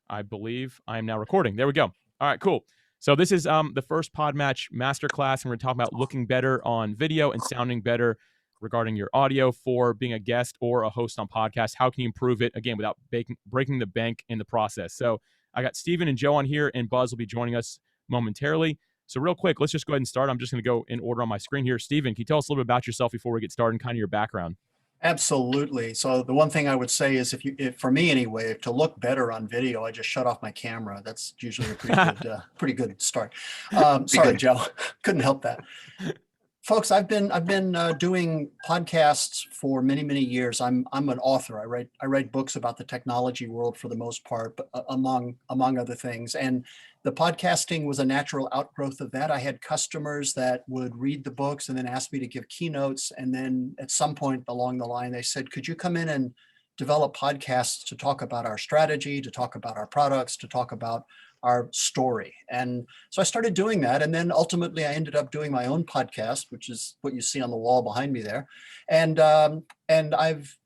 I believe I am now recording. There we go. All right, cool. So this is the first PodMatch Masterclass, and we're talking about looking better on video and sounding better regarding your audio for being a guest or a host on podcasts. How can you improve it, again, without breaking the bank in the process? So I got Steven and Joe on here, and Buzz will be joining us momentarily. So real quick, let's just go ahead and start. I'm just going to go in order on my screen here. Steven, can you tell us a little bit about yourself before we get started and kind of your background? Absolutely. So the one thing I would say is if for me anyway, to look better on video, I just shut off my camera. That's usually a pretty good start. Sorry, Joe, couldn't help that. Folks, I've been doing podcasts for many years. I'm an author. I write books about the technology world for the most part, but among other things. And the podcasting was a natural outgrowth of that. I had customers that would read the books and then ask me to give keynotes. And then at some point along the line, they said, "Could you come in and develop podcasts to talk about our strategy, to talk about our products, to talk about our story?" And so I started doing that. And then ultimately I ended up doing my own podcast, which is what you see on the wall behind me there. And I've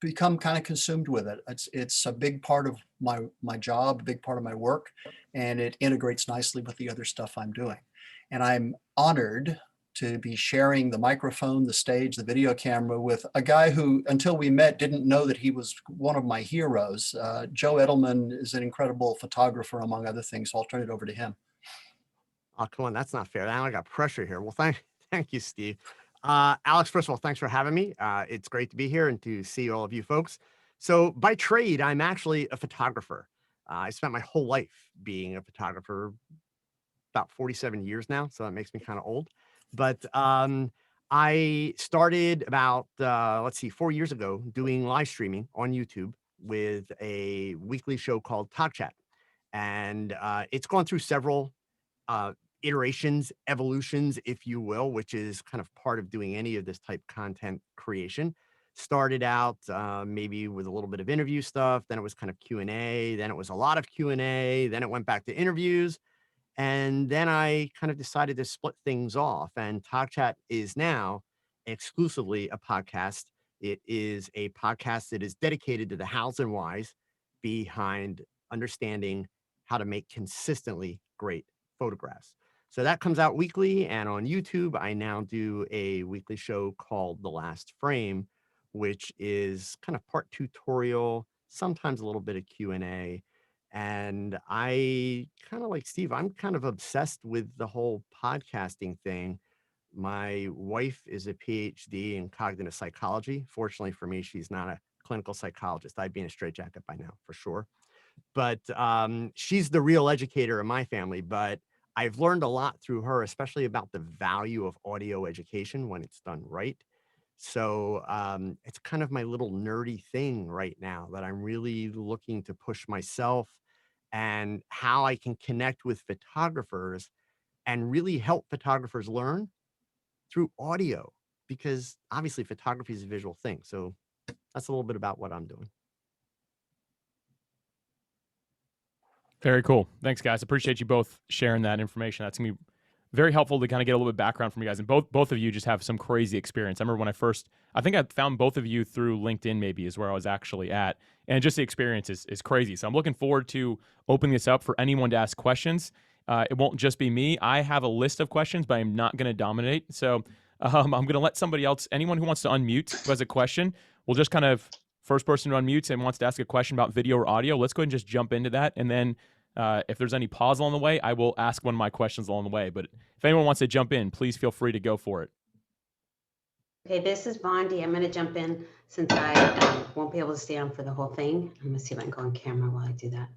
become kind of consumed with it. It's a big part of my job, a big part of my work, and it integrates nicely with the other stuff I'm doing. And I'm honored to be sharing the microphone, the stage, the video camera with a guy who, until we met, didn't know that he was one of my heroes. Joe Edelman is an incredible photographer, among other things, so I'll turn it over to him. Oh, come on, that's not fair. Now I got pressure here. Well, thank you, Steve. Alex, first of all, thanks for having me. It's great to be here and to see all of you folks. So by trade, I'm actually a photographer. I spent my whole life being a photographer, about 47 years now, so that makes me kind of old. But I started about, 4 years ago doing live streaming on YouTube with a weekly show called Talk Chat. And it's gone through several iterations, evolutions, if you will, which is kind of part of doing any of this type content creation. Started out maybe with a little bit of interview stuff, then it was kind of Q&A, then it was a lot of Q&A, then it went back to interviews. And then I kind of decided to split things off, and Talk Chat is now exclusively a podcast. It is a podcast that is dedicated to the hows and whys behind understanding how to make consistently great photographs. So that comes out weekly, and on YouTube, I now do a weekly show called The Last Frame, which is kind of part tutorial, sometimes a little bit of Q&A. And I kind of like Steve, I'm kind of obsessed with the whole podcasting thing. My wife is a PhD in cognitive psychology. Fortunately for me, she's not a clinical psychologist. I'd be in a straitjacket by now, for sure. But she's the real educator in my family. But I've learned a lot through her, especially about the value of audio education when it's done right. So it's kind of my little nerdy thing right now that I'm really looking to push myself, and how I can connect with photographers and really help photographers learn through audio, because obviously photography is a visual thing. So that's a little bit about what I'm doing. Very cool. Thanks, guys. Appreciate you both sharing that information. That's going to be very helpful to kind of get a little bit of background from you guys. And both of you just have some crazy experience. I remember when I think I found both of you through LinkedIn, maybe is where I was actually at. And just the experience is crazy. So I'm looking forward to opening this up for anyone to ask questions. It won't just be me. I have a list of questions, but I'm not going to dominate. So I'm going to let somebody else, anyone who wants to unmute, who has a question, we'll just kind of first person who unmutes and wants to ask a question about video or audio. Let's go ahead and just jump into that. And then if there's any pause along the way, I will ask one of my questions along the way. But if anyone wants to jump in, please feel free to go for it. Okay, this is Bondi. I'm going to jump in since I won't be able to stay on for the whole thing. I'm going to see if I can go on camera while I do that.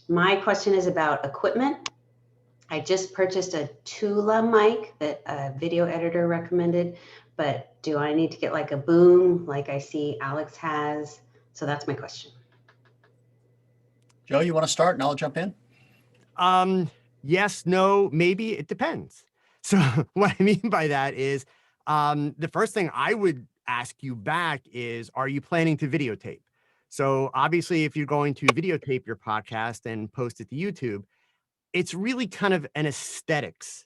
My question is about equipment. I just purchased a Tula mic that a video editor recommended, but do I need to get like a boom like I see Alex has? So that's my question. Joe, you want to start and I'll jump in? Yes, no, maybe. It depends. So what I mean by that is the first thing I would ask you back is, are you planning to videotape? So obviously, if you're going to videotape your podcast and post it to YouTube, it's really kind of an aesthetics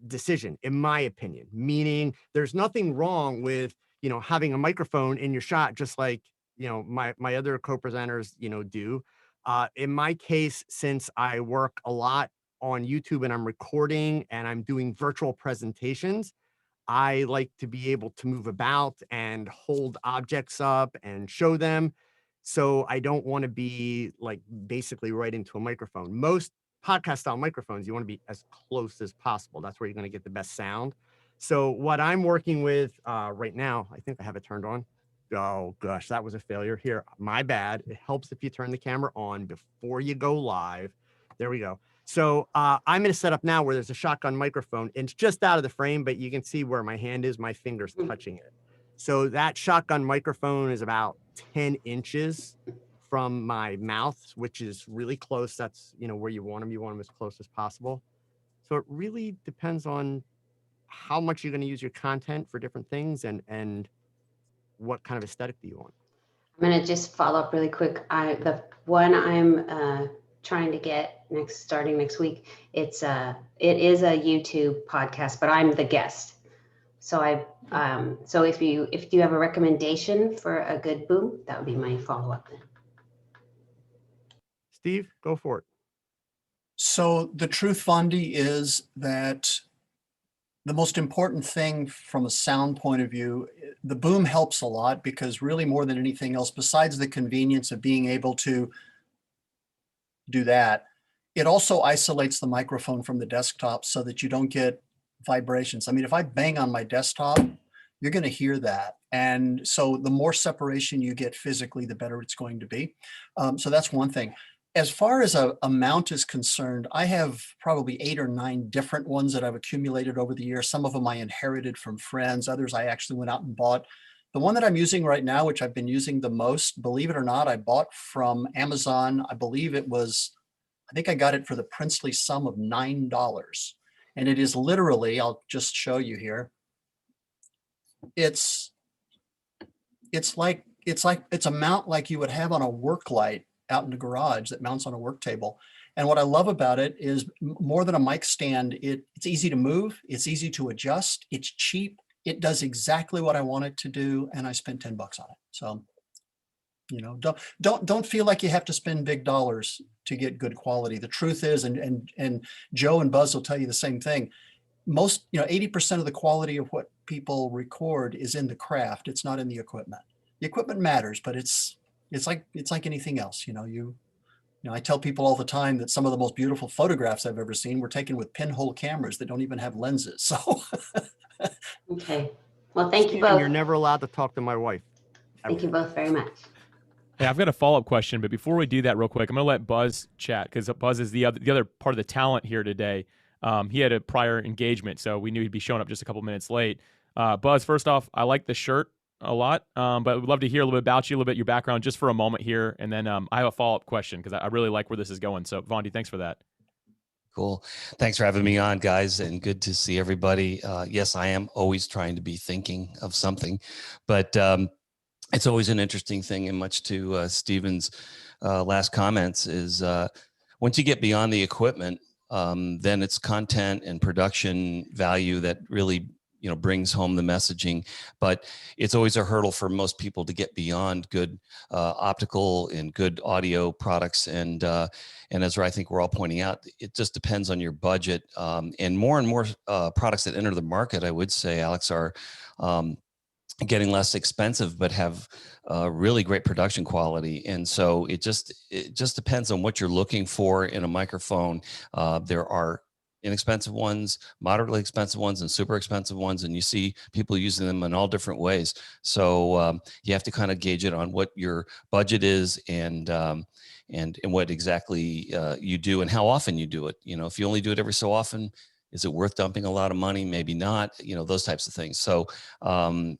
decision, in my opinion, meaning there's nothing wrong with, having a microphone in your shot, just like, my other co-presenters, do. In my case, since I work a lot on YouTube and I'm recording and I'm doing virtual presentations, I like to be able to move about and hold objects up and show them. So I don't want to be like basically right into a microphone. Most podcast style microphones, you want to be as close as possible. That's where you're going to get the best sound. So what I'm working with right now, I think I have it turned on. Oh gosh, that was a failure here. My bad. It helps if you turn the camera on before you go live. There we go. So I'm in a setup now where there's a shotgun microphone. And it's just out of the frame, but you can see where my hand is, my finger's touching it. So that shotgun microphone is about 10 inches from my mouth, which is really close. That's, you know, where you want them. You want them as close as possible. So it really depends on how much you're going to use your content for different things and what kind of aesthetic do you want. I'm going to just follow up really quick. The one I'm trying to get starting next week, it is a YouTube podcast, but I'm the guest. So so if you have a recommendation for a good boom, that would be my follow up then. Steve, go for it. So the truth, Vondi, is that the most important thing from a sound point of view, the boom helps a lot because really more than anything else, besides the convenience of being able to do that, it also isolates the microphone from the desktop so that you don't get vibrations. I mean, if I bang on my desktop, you're going to hear that. And so the more separation you get physically, the better it's going to be. So that's one thing. As far as a mount is concerned, I have probably 8 or 9 different ones that I've accumulated over the years. Some of them I inherited from friends. Others I actually went out and bought. The one that I'm using right now, which I've been using the most, believe it or not, I bought from Amazon. I believe I think I got it for the princely sum of $9. And it is literally, I'll just show you here. It's a mount like you would have on a work light out in the garage that mounts on a work table. And what I love about it is more than a mic stand, it's easy to move, it's easy to adjust, it's cheap, it does exactly what I want it to do, and I spent $10 on it. So, you know, don't feel like you have to spend big dollars to get good quality. The truth is, and Joe and Buzz will tell you the same thing. Most, 80% of the quality of what people record is in the craft. It's not in the equipment. The equipment matters, but it's like anything else. I tell people all the time that some of the most beautiful photographs I've ever seen were taken with pinhole cameras that don't even have lenses. So, okay. Well, thank you Stephen, both. You're never allowed to talk to my wife. Thank you both very much. Hey, I've got a follow-up question, but before we do that real quick, I'm going to let Buzz chat because Buzz is the other part of the talent here today. He had a prior engagement, so we knew he'd be showing up just a couple minutes late. Buzz, first off, I like the shirt a lot, but we'd love to hear a little bit about you, a little bit your background just for a moment here, and then I have a follow-up question because I really like where this is going. So, Vondi, thanks for that. Cool. Thanks for having me on, guys, and good to see everybody. Yes, I am always trying to be thinking of something, but it's always an interesting thing, and much to Stephen's last comments is once you get beyond the equipment, then it's content and production value that really brings home the messaging. But it's always a hurdle for most people to get beyond good optical and good audio products. And as I think we're all pointing out, it just depends on your budget. And more products that enter the market, I would say, Alex, are getting less expensive, but have really great production quality. And so it just depends on what you're looking for in a microphone. There are inexpensive ones, moderately expensive ones, and super expensive ones, and you see people using them in all different ways. So you have to kind of gauge it on what your budget is and what exactly you do and how often you do it. If you only do it every so often, is it worth dumping a lot of money? Maybe not, those types of things. So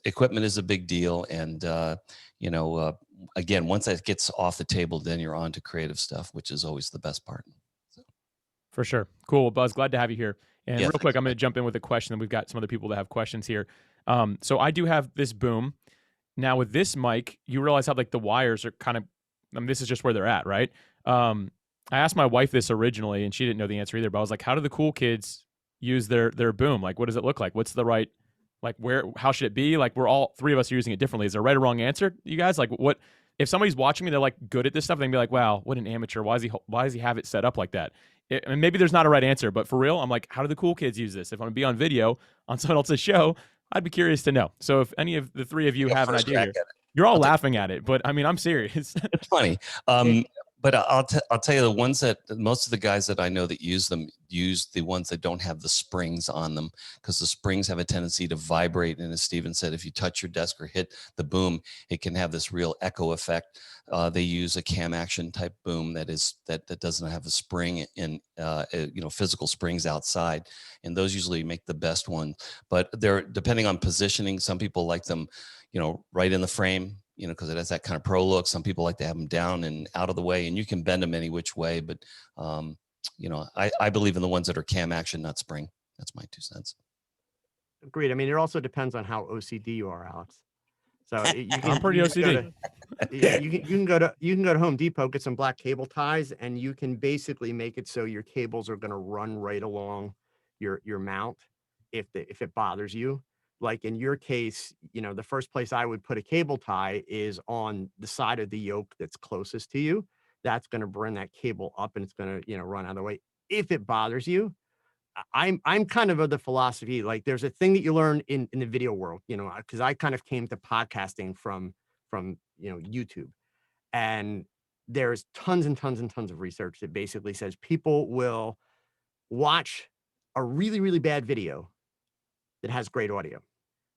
equipment is a big deal. And, again, once that gets off the table, then you're on to creative stuff, which is always the best part. So. For sure. Cool. Buzz, glad to have you here. And Yeah, real quick, I'm going to jump in with a question. We've got some other people that have questions here. So I do have this boom. Now with this mic, you realize how the wires are kind of, this is just where they're at, right? I asked my wife this originally and she didn't know the answer either, but I was like, how do the cool kids use their boom? What does it look like? What's the right, how should it be? We're all three of us are using it differently. Is there a right or wrong answer, you guys? What, if somebody's watching me, they're like good at this stuff, they can be like, wow, what an amateur. Why does he have it set up like that? And maybe there's not a right answer, but for real, I'm like, how do the cool kids use this? If I'm gonna be on video on someone else's show, I'd be curious to know. So if any of the three of you have an idea here, you're all laughing at it, but I mean, I'm serious. It's funny. But I'll tell you, the ones that most of the guys that I know that use them use the ones that don't have the springs on them, because the springs have a tendency to vibrate. And as Steven said, if you touch your desk or hit the boom, it can have this real echo effect. They use a cam action type boom that doesn't have a spring in physical springs outside, and those usually make the best one. But they're depending on positioning. Some people like them, right in the frame, because it has that kind of pro look. Some people like to have them down and out of the way, and you can bend them any which way. But, I believe in the ones that are cam action, not spring. That's my 2 cents. Agreed. I mean, it also depends on how OCD you are, Alex. So I'm pretty OCD. You can go to Home Depot, get some black cable ties, and you can basically make it so your cables are going to run right along your mount if it bothers you. Like in your case, the first place I would put a cable tie is on the side of the yoke that's closest to you. That's going to bring that cable up, and it's going to, run out of the way. If it bothers you, I'm kind of the philosophy, like there's a thing that you learn in the video world, because I kind of came to podcasting from YouTube, and there's tons and tons and tons of research that basically says people will watch a really, really bad video that has great audio,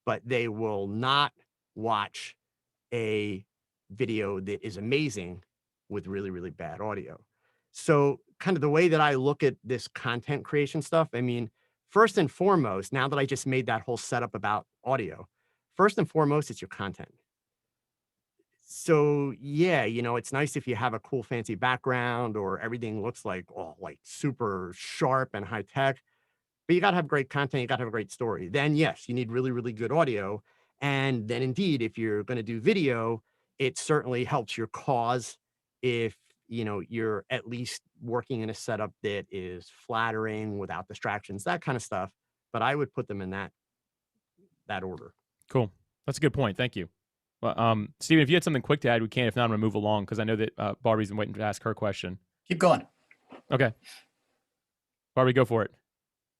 but they will not watch a video that is amazing with really, really bad audio. So kind of the way that I look at this content creation stuff, I mean, first and foremost, now that I just made that whole setup about audio, first and foremost, it's your content. So yeah, it's nice if you have a cool, fancy background or everything looks like super sharp and high tech. But you got to have great content. You got to have a great story. Then yes, you need really, really good audio. And then indeed, if you're going to do video, it certainly helps your cause if, you're at least working in a setup that is flattering without distractions, that kind of stuff. But I would put them in that order. Cool. That's a good point. Thank you. Well, Steven, if you had something quick to add, we can. If not, I'm going to move along because I know that Barbie's been waiting to ask her question. Keep going. Okay. Barbie, go for it.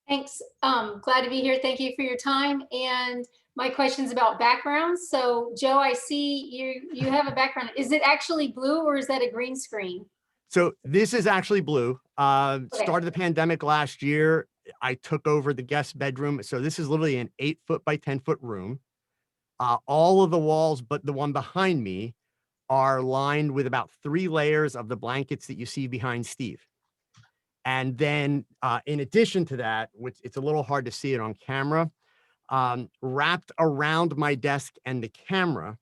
Thanks. Glad to be here. Thank you for your time. And my question's about backgrounds. So Joe, I see you have a background. Is it actually blue or is that a green screen? So this is actually blue. Okay. Started the pandemic last year. I took over the guest bedroom. So this is literally an 8-foot by 10-foot room. All of the walls, but the one behind me, are lined with about 3 layers of the blankets that you see behind Steve. And then in addition to that, which it's a little hard to see it on camera, wrapped around my desk and the camera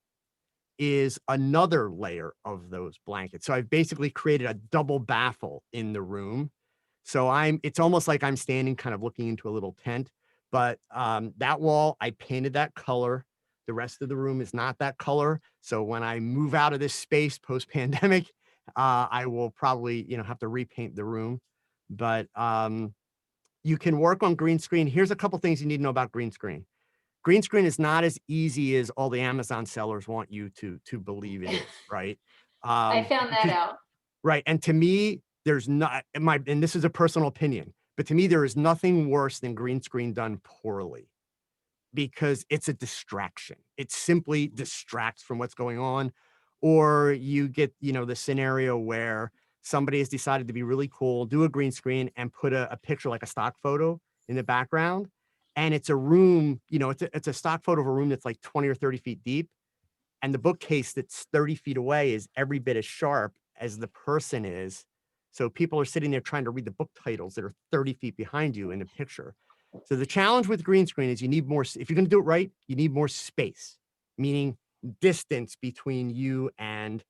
is another layer of those blankets. So I've basically created a double baffle in the room. So it's almost like I'm standing kind of looking into a little tent, but that wall, I painted that color. The rest of the room is not that color. So when I move out of this space post-pandemic, I will probably, have to repaint the room. But you can work on green screen. Here's a couple things you need to know about green screen. Green screen is not as easy as all the Amazon sellers want you to believe it is, right? I found that out. Right. And to me, there's not, and this is a personal opinion, but to me, there is nothing worse than green screen done poorly, because it's a distraction. It simply distracts from what's going on. Or you get, the scenario where somebody has decided to be really cool, do a green screen and put a picture like a stock photo in the background. And it's a room, it's a stock photo of a room that's like 20 or 30 feet deep. And the bookcase that's 30 feet away is every bit as sharp as the person is. So people are sitting there trying to read the book titles that are 30 feet behind you in the picture. So the challenge with green screen is you need more, if you're going to do it right, you need more space, meaning distance between you and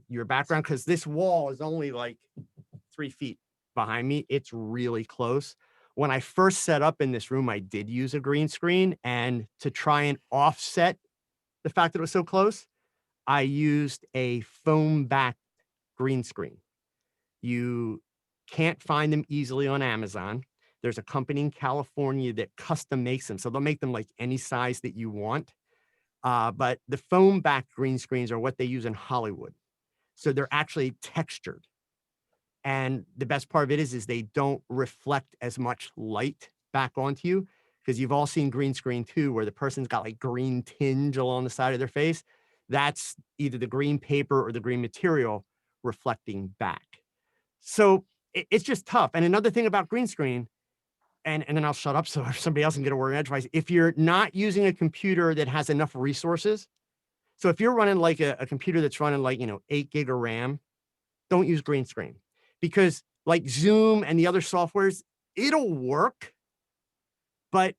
your background, because this wall is only like 3 feet behind me. It's really close. When I first set up in this room, I did use a green screen, and to try and offset the fact that it was so close, I used a foam back green screen. You can't find them easily on Amazon. There's a company in California that custom makes them. So they'll make them like any size that you want. But the foam back green screens are what they use in Hollywood. So they're actually textured. And the best part of it is they don't reflect as much light back onto you, because you've all seen green screen too, where the person's got like green tinge along the side of their face. That's either the green paper or the green material reflecting back. So it's just tough. And another thing about green screen, and then I'll shut up so somebody else can get a word edgewise. If you're not using a computer that has enough resources, so if you're running like a computer that's running like, 8 gig of RAM, don't use green screen, because like Zoom and the other softwares, it'll work. But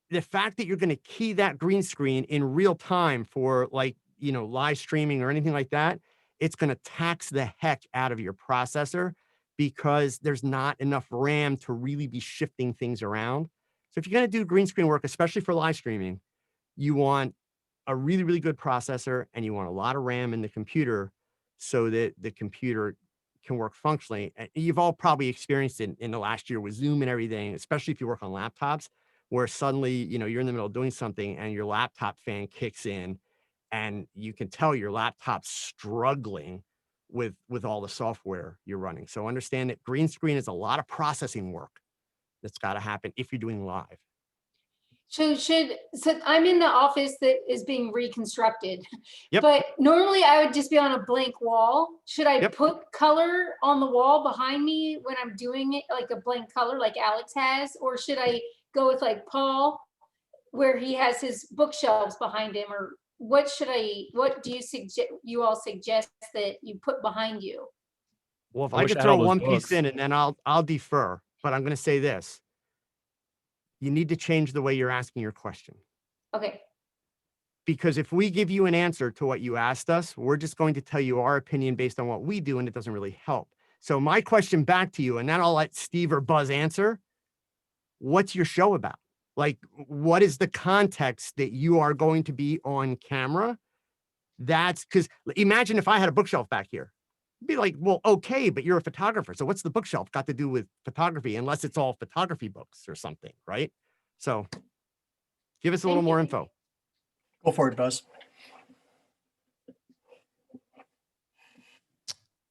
the fact that you're going to key that green screen in real time for like, live streaming or anything like that, it's going to tax the heck out of your processor, because there's not enough RAM to really be shifting things around. So if you're going to do green screen work, especially for live streaming, you want a really, really good processor, and you want a lot of RAM in the computer so that the computer can work functionally. And you've all probably experienced it in the last year with Zoom and everything, especially if you work on laptops, where suddenly, you're in the middle of doing something and your laptop fan kicks in, and you can tell your laptop's struggling with all the software you're running. So understand that green screen is a lot of processing work that's got to happen if you're doing live. So I'm in the office that is being reconstructed, Yep. but normally I would just be on a blank wall. Should I Yep. put color on the wall behind me when I'm doing it, like a blank color like Alex has? Or should I go with like Paul, where he has his bookshelves behind him? Or what do you all suggest that you put behind you? Well, if I I wish could I had throw all those one piece books. in, and then I'll defer, but I'm going to say this. You need to change the way you're asking your question. Okay. Because if we give you an answer to what you asked us, we're just going to tell you our opinion based on what we do, and it doesn't really help. So my question back to you, and then I'll let Steve or Buzz answer. What's your show about? Like, what is the context that you are going to be on camera? That's because imagine if I had a bookshelf back here. It'd be like, well, okay, but you're a photographer. So what's the bookshelf got to do with photography, unless it's all photography books or something, right? So give us a little more info. Go for it, Buzz.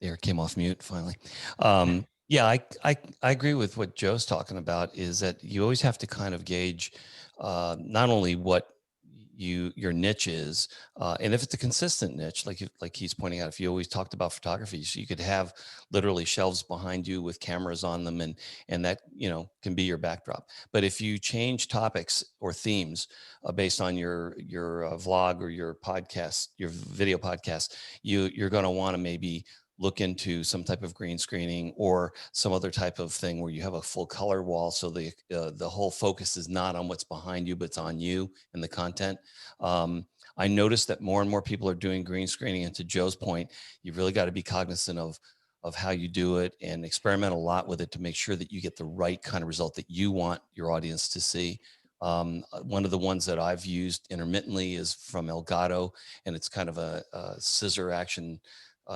There, came off mute finally. Yeah, I agree with what Joe's talking about, is that you always have to kind of gauge not only what your niche is, and if it's a consistent niche, like he's pointing out, if you always talked about photography, so you could have literally shelves behind you with cameras on them, and that can be your backdrop. But if you change topics or themes based on your vlog or your podcast, your video podcast, you're going to want to maybe look into some type of green screening or some other type of thing where you have a full color wall, so the whole focus is not on what's behind you, but it's on you and the content. I noticed that more and more people are doing green screening, and to Joe's point, you've really got to be cognizant of how you do it and experiment a lot with it to make sure that you get the right kind of result that you want your audience to see. One of the ones that I've used intermittently is from Elgato, and it's kind of a scissor action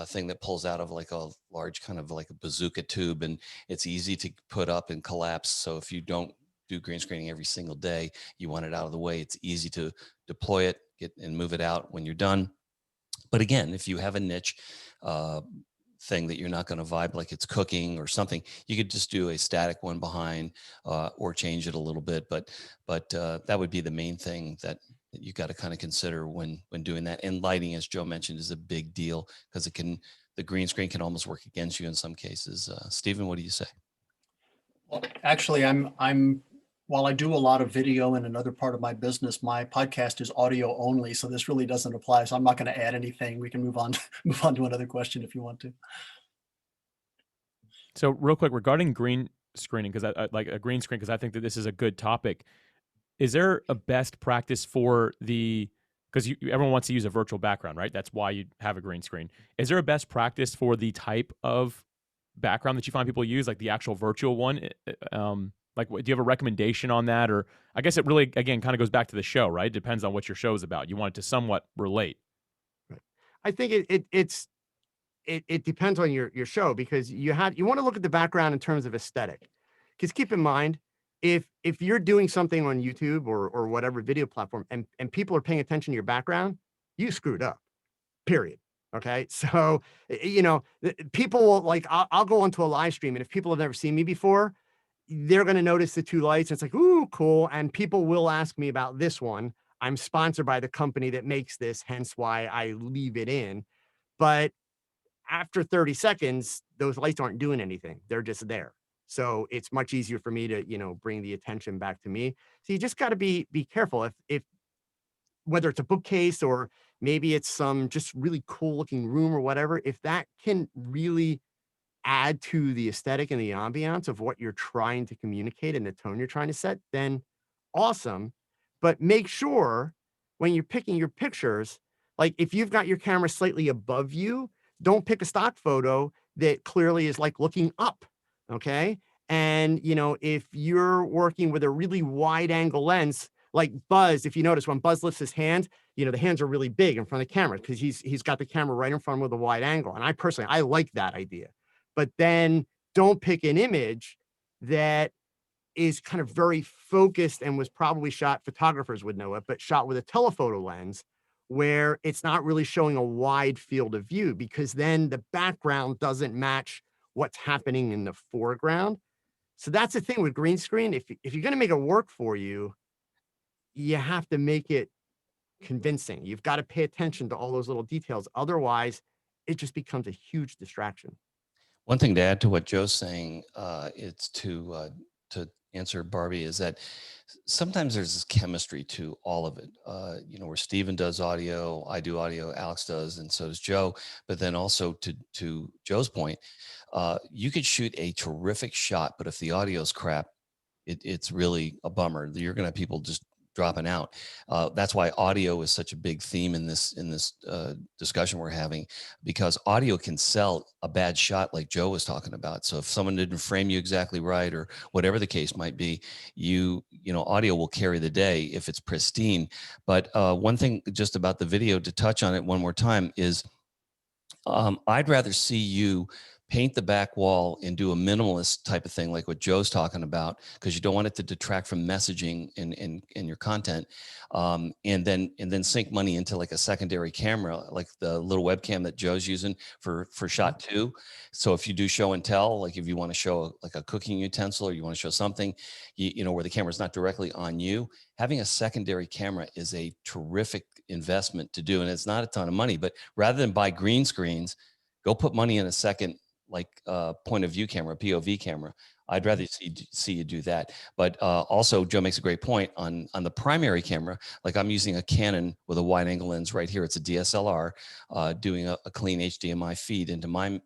thing that pulls out of like a large kind of like a bazooka tube, and it's easy to put up and collapse. So if you don't do green screening every single day, you want it out of the way, it's easy to deploy it, get and move it out when you're done. But again, if you have a niche thing that you're not going to vibe, like it's cooking or something, you could just do a static one behind or change it a little bit. But that would be the main thing that you got to kind of consider when doing that. And lighting, as Joe mentioned, is a big deal, because the green screen can almost work against you in some cases. Stephen, what do you say? Well, actually, while I do a lot of video in another part of my business, my podcast is audio only, so this really doesn't apply. So I'm not going to add anything. We can move on to another question if you want to. So real quick, regarding green screening, because I like a green screen, because I think that this is a good topic. Is there a best practice for because everyone wants to use a virtual background, right? That's why you have a green screen. Is there a best practice for the type of background that you find people use, like the actual virtual one? Like, do you have a recommendation on that? Or I guess it really, again, kind of goes back to the show, right? It depends on what your show is about. You want it to somewhat relate. Right. I think it depends on your show, because you want to look at the background in terms of aesthetic. Because keep in mind, if you're doing something on YouTube or whatever video platform and people are paying attention to your background, you screwed up, period. Okay. So, people will like, I'll go onto a live stream, and if people have never seen me before, they're going to notice the two lights. It's like, ooh, cool. And people will ask me about this one. I'm sponsored by the company that makes this, hence why I leave it in. But after 30 seconds, those lights aren't doing anything. They're just there. So it's much easier for me to, bring the attention back to me. So you just got to be careful. If whether it's a bookcase or maybe it's some just really cool looking room or whatever, if that can really add to the aesthetic and the ambiance of what you're trying to communicate and the tone you're trying to set, then awesome. But make sure when you're picking your pictures, like if you've got your camera slightly above you, don't pick a stock photo that clearly is like looking up. Okay. And, if you're working with a really wide angle lens, like Buzz, if you notice when Buzz lifts his hand, the hands are really big in front of the camera because he's got the camera right in front of him with a wide angle. And I like that idea. But then don't pick an image that is kind of very focused and was probably shot, photographers would know it, but shot with a telephoto lens where it's not really showing a wide field of view, because then the background doesn't match what's happening in the foreground. So that's the thing with green screen. If you're going to make it work for you, you have to make it convincing. You've got to pay attention to all those little details. Otherwise, it just becomes a huge distraction. One thing to add to what Joe's saying, it's to answer Barbie, is that sometimes there's this chemistry to all of it. Where Steven does audio, I do audio, Alex does, and so does Joe. But then also to Joe's point, you could shoot a terrific shot, but if the audio's crap, it's really a bummer. You're going to have people just dropping out. That's why audio is such a big theme in this discussion we're having, because audio can sell a bad shot like Joe was talking about. So if someone didn't frame you exactly right or whatever the case might be, audio will carry the day if it's pristine. But one thing just about the video, to touch on it one more time, is I'd rather see you paint the back wall and do a minimalist type of thing like what Joe's talking about, because you don't want it to detract from messaging in your content, and then sink money into like a secondary camera, like the little webcam that Joe's using for shot 2. So if you do show and tell, like if you want to show like a cooking utensil or you want to show something, where the camera's not directly on you, having a secondary camera is a terrific investment to do. And it's not a ton of money, but rather than buy green screens, go put money in a second point of view camera, POV camera. I'd rather see you do that. But also, Joe makes a great point on the primary camera. Like I'm using a Canon with a wide angle lens right here. It's a DSLR doing a clean HDMI feed into my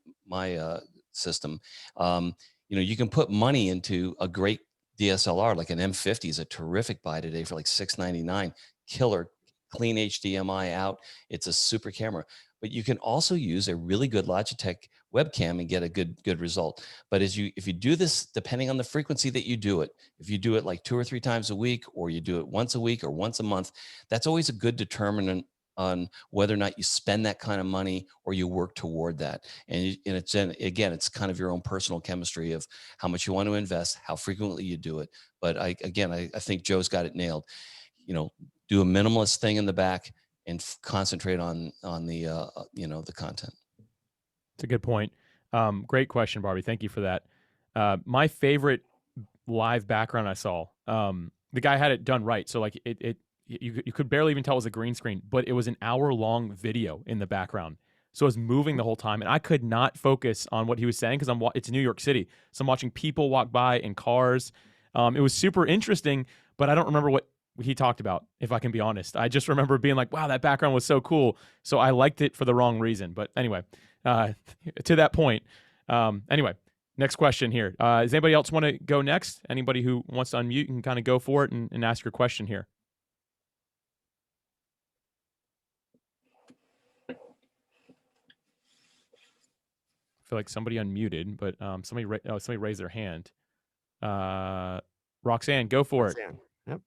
system. You can put money into a great DSLR, like an M50 is a terrific buy today for like $699. Killer, clean HDMI out. It's a super camera. But you can also use a really good Logitech webcam and get a good result. But if you do this, depending on the frequency that you do it, if you do it like 2 or 3 times a week, or you do it once a week or once a month, that's always a good determinant on whether or not you spend that kind of money or you work toward that. And it's kind of your own personal chemistry of how much you want to invest, how frequently you do it. But I think Joe's got it nailed. Do a minimalist thing in the back and concentrate on the content. It's a good point. Great question, Barbie. Thank you for that. My favorite live background I saw, the guy had it done right. So like you could barely even tell it was a green screen, but it was an hour-long video in the background. So it was moving the whole time, and I could not focus on what he was saying because it's New York City. So I'm watching people walk by in cars. It was super interesting, but I don't remember what he talked about, if I can be honest. I just remember being like, wow, that background was so cool. So I liked it for the wrong reason. But anyway, to that point. Anyway, next question here. Does anybody else want to go next? Anybody who wants to unmute can kind of go for it and ask your question here. I feel like somebody unmuted, but somebody raised their hand. Roxanne, go for it. Yep.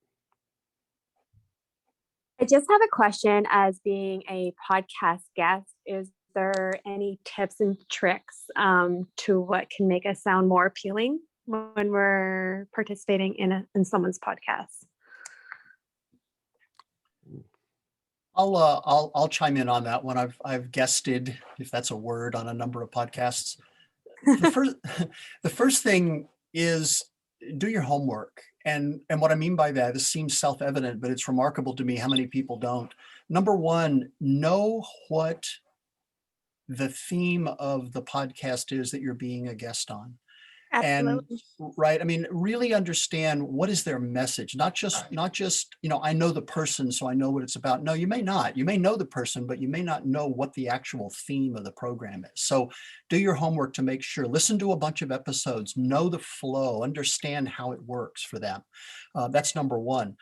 I just have a question as being a podcast guest. Is there any tips and tricks to what can make us sound more appealing? when we're participating in someone's podcast? I'll chime in on that one. I've guested, if that's a word, on a number of podcasts. The first thing is do your homework. And what I mean by that, this seems self-evident, but it's remarkable to me how many people don't. Number one, know what the theme of the podcast is that you're being a guest on. Absolutely. And right, I mean, really understand what is their message, not just, I know the person, so I know what it's about. No, you may not. You may know the person, but you may not know what the actual theme of the program is. So do your homework to make sure, listen to a bunch of episodes, know the flow, understand how it works for them. That's number one.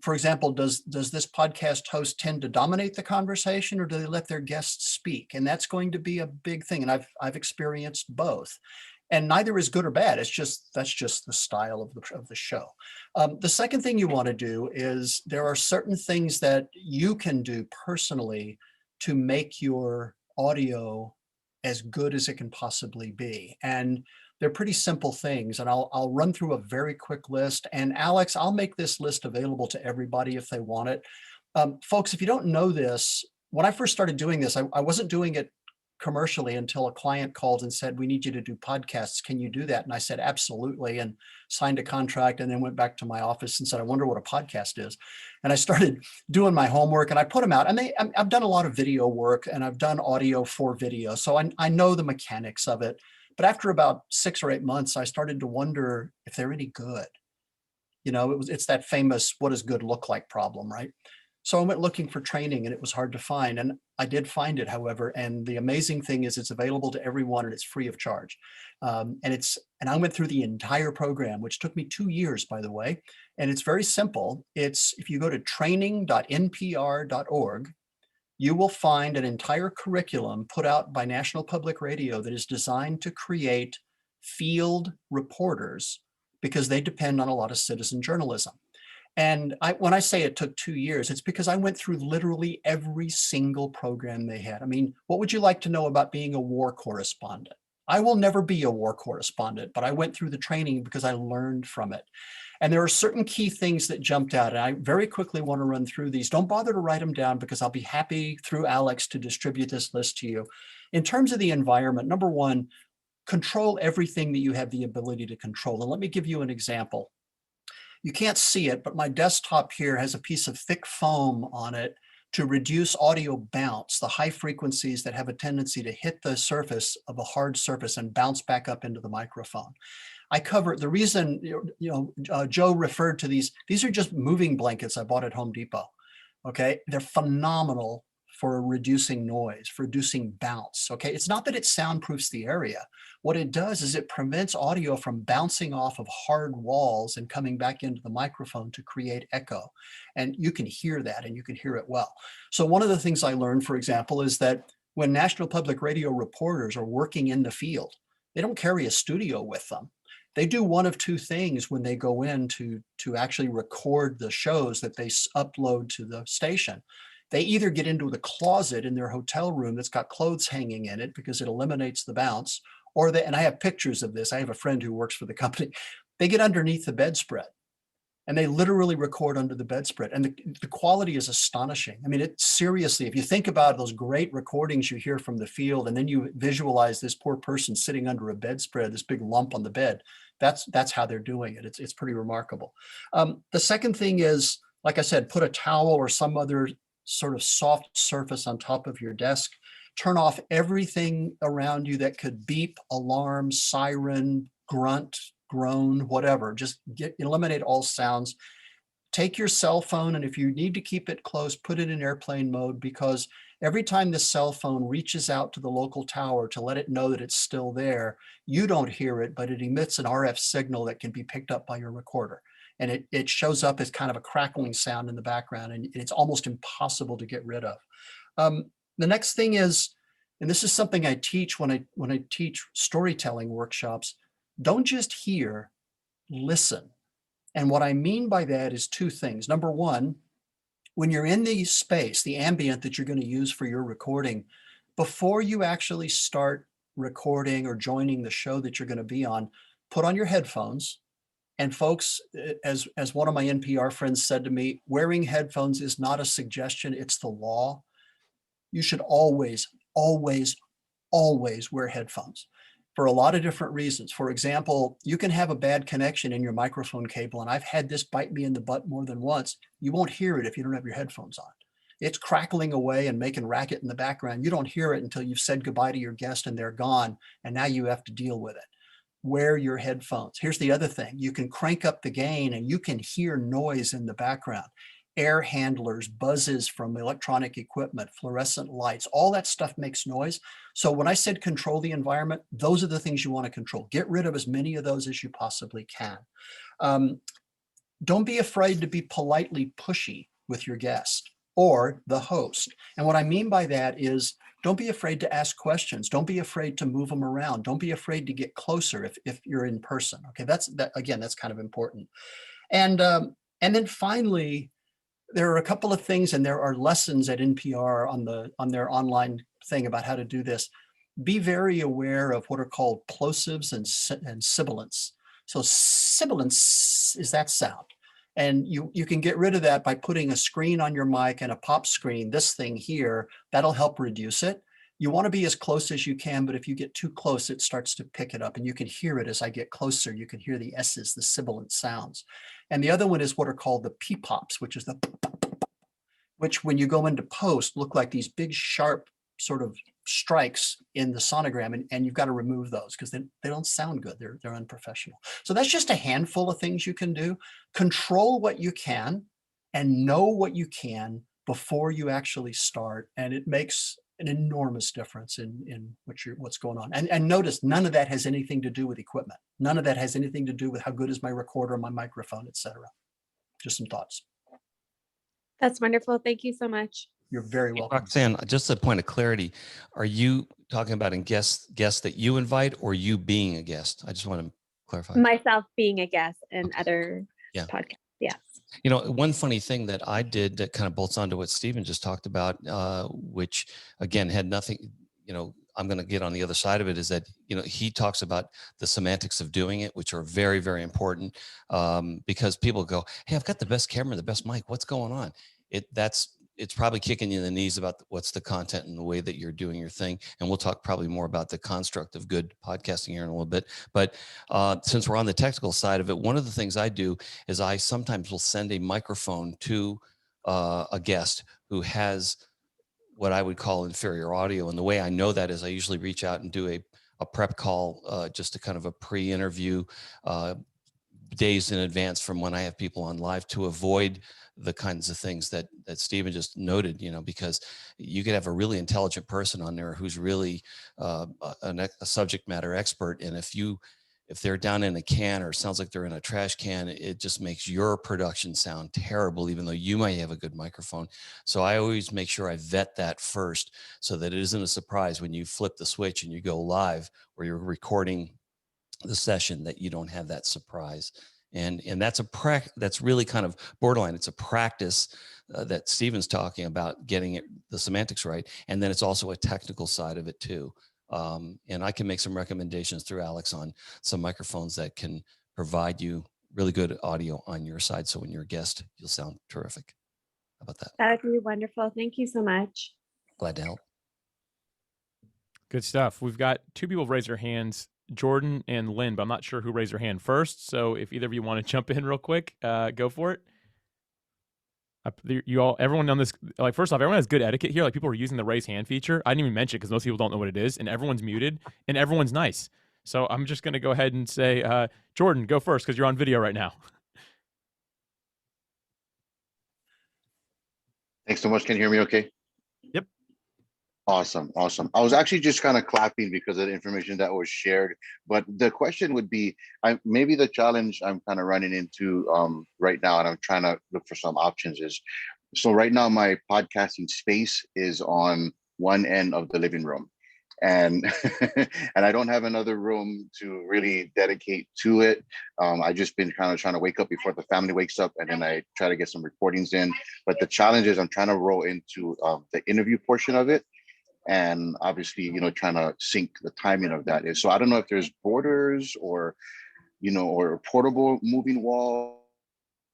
For example, does this podcast host tend to dominate the conversation, or do they let their guests speak? And that's going to be a big thing. And I've experienced both. And neither is good or bad. That's just the style of the show. The second thing you want to do is there are certain things that you can do personally to make your audio as good as it can possibly be. And they're pretty simple things. And I'll run through a very quick list. And Alex, I'll make this list available to everybody if they want it. Folks, if you don't know this, when I first started doing this, I wasn't doing it commercially until a client called and said, we need you to do podcasts. Can you do that? And I said, absolutely. And signed a contract, and then went back to my office and said, I wonder what a podcast is. And I started doing my homework, and I put them out. And I've done a lot of video work, and I've done audio for video. So I know the mechanics of it. But after about 6 or 8 months, I started to wonder if they're any good. It's that famous, what does good look like problem, right? So I went looking for training, and it was hard to find. And I did find it, however. And the amazing thing is it's available to everyone, and it's free of charge. And I went through the entire program, which took me 2 years, by the way. And it's very simple. If you go to training.npr.org, you will find an entire curriculum put out by National Public Radio that is designed to create field reporters, because they depend on a lot of citizen journalism. And when I say it took 2 years, it's because I went through literally every single program they had. I mean, what would you like to know about being a war correspondent? I will never be a war correspondent, but I went through the training because I learned from it. And there are certain key things that jumped out, and I very quickly want to run through these. Don't bother to write them down, because I'll be happy through Alex to distribute this list to you. In terms of the environment, number one, control everything that you have the ability to control. And let me give you an example. You can't see it, but my desktop here has a piece of thick foam on it to reduce audio bounce, the high frequencies that have a tendency to hit the surface of a hard surface and bounce back up into the microphone. I cover the reason, Joe referred to these are just moving blankets I bought at Home Depot. Okay, they're phenomenal for reducing noise, for reducing bounce. Okay, it's not that it soundproofs the area. What it does is it prevents audio from bouncing off of hard walls and coming back into the microphone to create echo. And you can hear that, and you can hear it well. So one of the things I learned, for example, is that when National Public Radio reporters are working in the field, they don't carry a studio with them. They do one of two things when they go in to actually record the shows that they upload to the station. They either get into the closet in their hotel room that's got clothes hanging in it because it eliminates the bounce, and I have pictures of this. I have a friend who works for the company. They get underneath the bedspread, and they literally record under the bedspread. And the quality is astonishing. I mean, seriously, if you think about those great recordings you hear from the field, and then you visualize this poor person sitting under a bedspread, this big lump on the bed, that's how they're doing it. It's pretty remarkable. The second thing is, like I said, put a towel or some other sort of soft surface on top of your desk. Turn off everything around you that could beep, alarm, siren, grunt, groan, whatever. Just eliminate all sounds. Take your cell phone, and if you need to keep it close, put it in airplane mode, because every time the cell phone reaches out to the local tower to let it know that it's still there, you don't hear it, but it emits an RF signal that can be picked up by your recorder. And it shows up as kind of a crackling sound in the background, and it's almost impossible to get rid of. The next thing is, and this is something I teach when I teach storytelling workshops, don't just hear, listen. And what I mean by that is two things. Number one, when you're in the space, the ambient that you're going to use for your recording, before you actually start recording or joining the show that you're going to be on, put on your headphones. And folks, as one of my NPR friends said to me, wearing headphones is not a suggestion, it's the law. You should always, always, always wear headphones for a lot of different reasons. For example, you can have a bad connection in your microphone cable, and I've had this bite me in the butt more than once. You won't hear it if you don't have your headphones on. It's crackling away and making racket in the background. You don't hear it until you've said goodbye to your guest and they're gone, and now you have to deal with it. Wear your headphones. Here's the other thing. You can crank up the gain and you can hear noise in the background. Air handlers, buzzes from electronic equipment, fluorescent lights, all that stuff makes noise. So when I said control the environment, those are the things you want to control. Get rid of as many of those as you possibly can. Don't be afraid to be politely pushy with your guest or the host. And what I mean by that is, don't be afraid to ask questions. Don't be afraid to move them around. Don't be afraid to get closer if you're in person. Okay, that's kind of important. And then finally, there are a couple of things, and there are lessons at NPR on their online thing about how to do this. Be very aware of what are called plosives and sibilants. So sibilance is that sound. And you can get rid of that by putting a screen on your mic and a pop screen, this thing here, that'll help reduce it. You want to be as close as you can, but if you get too close, it starts to pick it up, and you can hear it as I get closer. You can hear the S's, the sibilant sounds. And the other one is what are called the P-pops, which is which when you go into post look like these big sharp sort of strikes in the sonogram, and you've got to remove those because they don't sound good. They're unprofessional. So that's just a handful of things you can do. Control what you can and know what you can before you actually start, and it makes an enormous difference in what's going on. And notice, none of that has anything to do with equipment. None of that has anything to do with how good is my recorder, my microphone, etc. Just some thoughts. That's wonderful. Thank you so much. You're very welcome. Roxanne, just a point of clarity. Are you talking about guests that you invite, or you being a guest? I just want to clarify. Myself being a guest in Okay. other Yeah. podcasts. Yes. You know, one funny thing that I did that kind of bolts onto what Stephen just talked about, which again had nothing, I'm going to get on the other side of it, is that, he talks about the semantics of doing it, which are very, very important, because people go, hey, I've got the best camera, the best mic. What's going on? It's probably kicking you in the knees about what's the content and the way that you're doing your thing. And we'll talk probably more about the construct of good podcasting here in a little bit. But since we're on the technical side of it, one of the things I do is I sometimes will send a microphone to a guest who has what I would call inferior audio. And the way I know that is I usually reach out and do a prep call, just a kind of a pre-interview days in advance from when I have people on live, to avoid the kinds of things that Stephen just noted, because you could have a really intelligent person on there who's really a subject matter expert. And if they're down in a can, or sounds like they're in a trash can, it just makes your production sound terrible, even though you might have a good microphone. So I always make sure I vet that first, so that it isn't a surprise when you flip the switch and you go live, or you're recording the session, that you don't have that surprise. And that's that's really kind of borderline. It's a practice that Stephen's talking about, getting the semantics right. And then it's also a technical side of it too. And I can make some recommendations through Alex on some microphones that can provide you really good audio on your side. So when you're a guest, you'll sound terrific. How about that? That would be wonderful. Thank you so much. Glad to help. Good stuff. We've got two people raise their hands, Jordan and Lynn, but I'm not sure who raised their hand first. So if either of you want to jump in real quick, go for it. Everyone on this, like, first off, everyone has good etiquette here. Like, people are using the raise hand feature. I didn't even mention it because most people don't know what it is, and everyone's muted and everyone's nice. So I'm just going to go ahead and say, Jordan, go first because you're on video right now. Thanks so much. Can you hear me okay? Yep. Awesome. I was actually just kind of clapping because of the information that was shared. But the question would be, maybe the challenge I'm kind of running into right now, and I'm trying to look for some options, is, so right now my podcasting space is on one end of the living room. And and I don't have another room to really dedicate to it. I just been kind of trying to wake up before the family wakes up, and then I try to get some recordings in. But the challenge is I'm trying to roll into the interview portion of it, and obviously, trying to sync the timing of that. So I don't know if there's borders or you know, or a portable moving wall,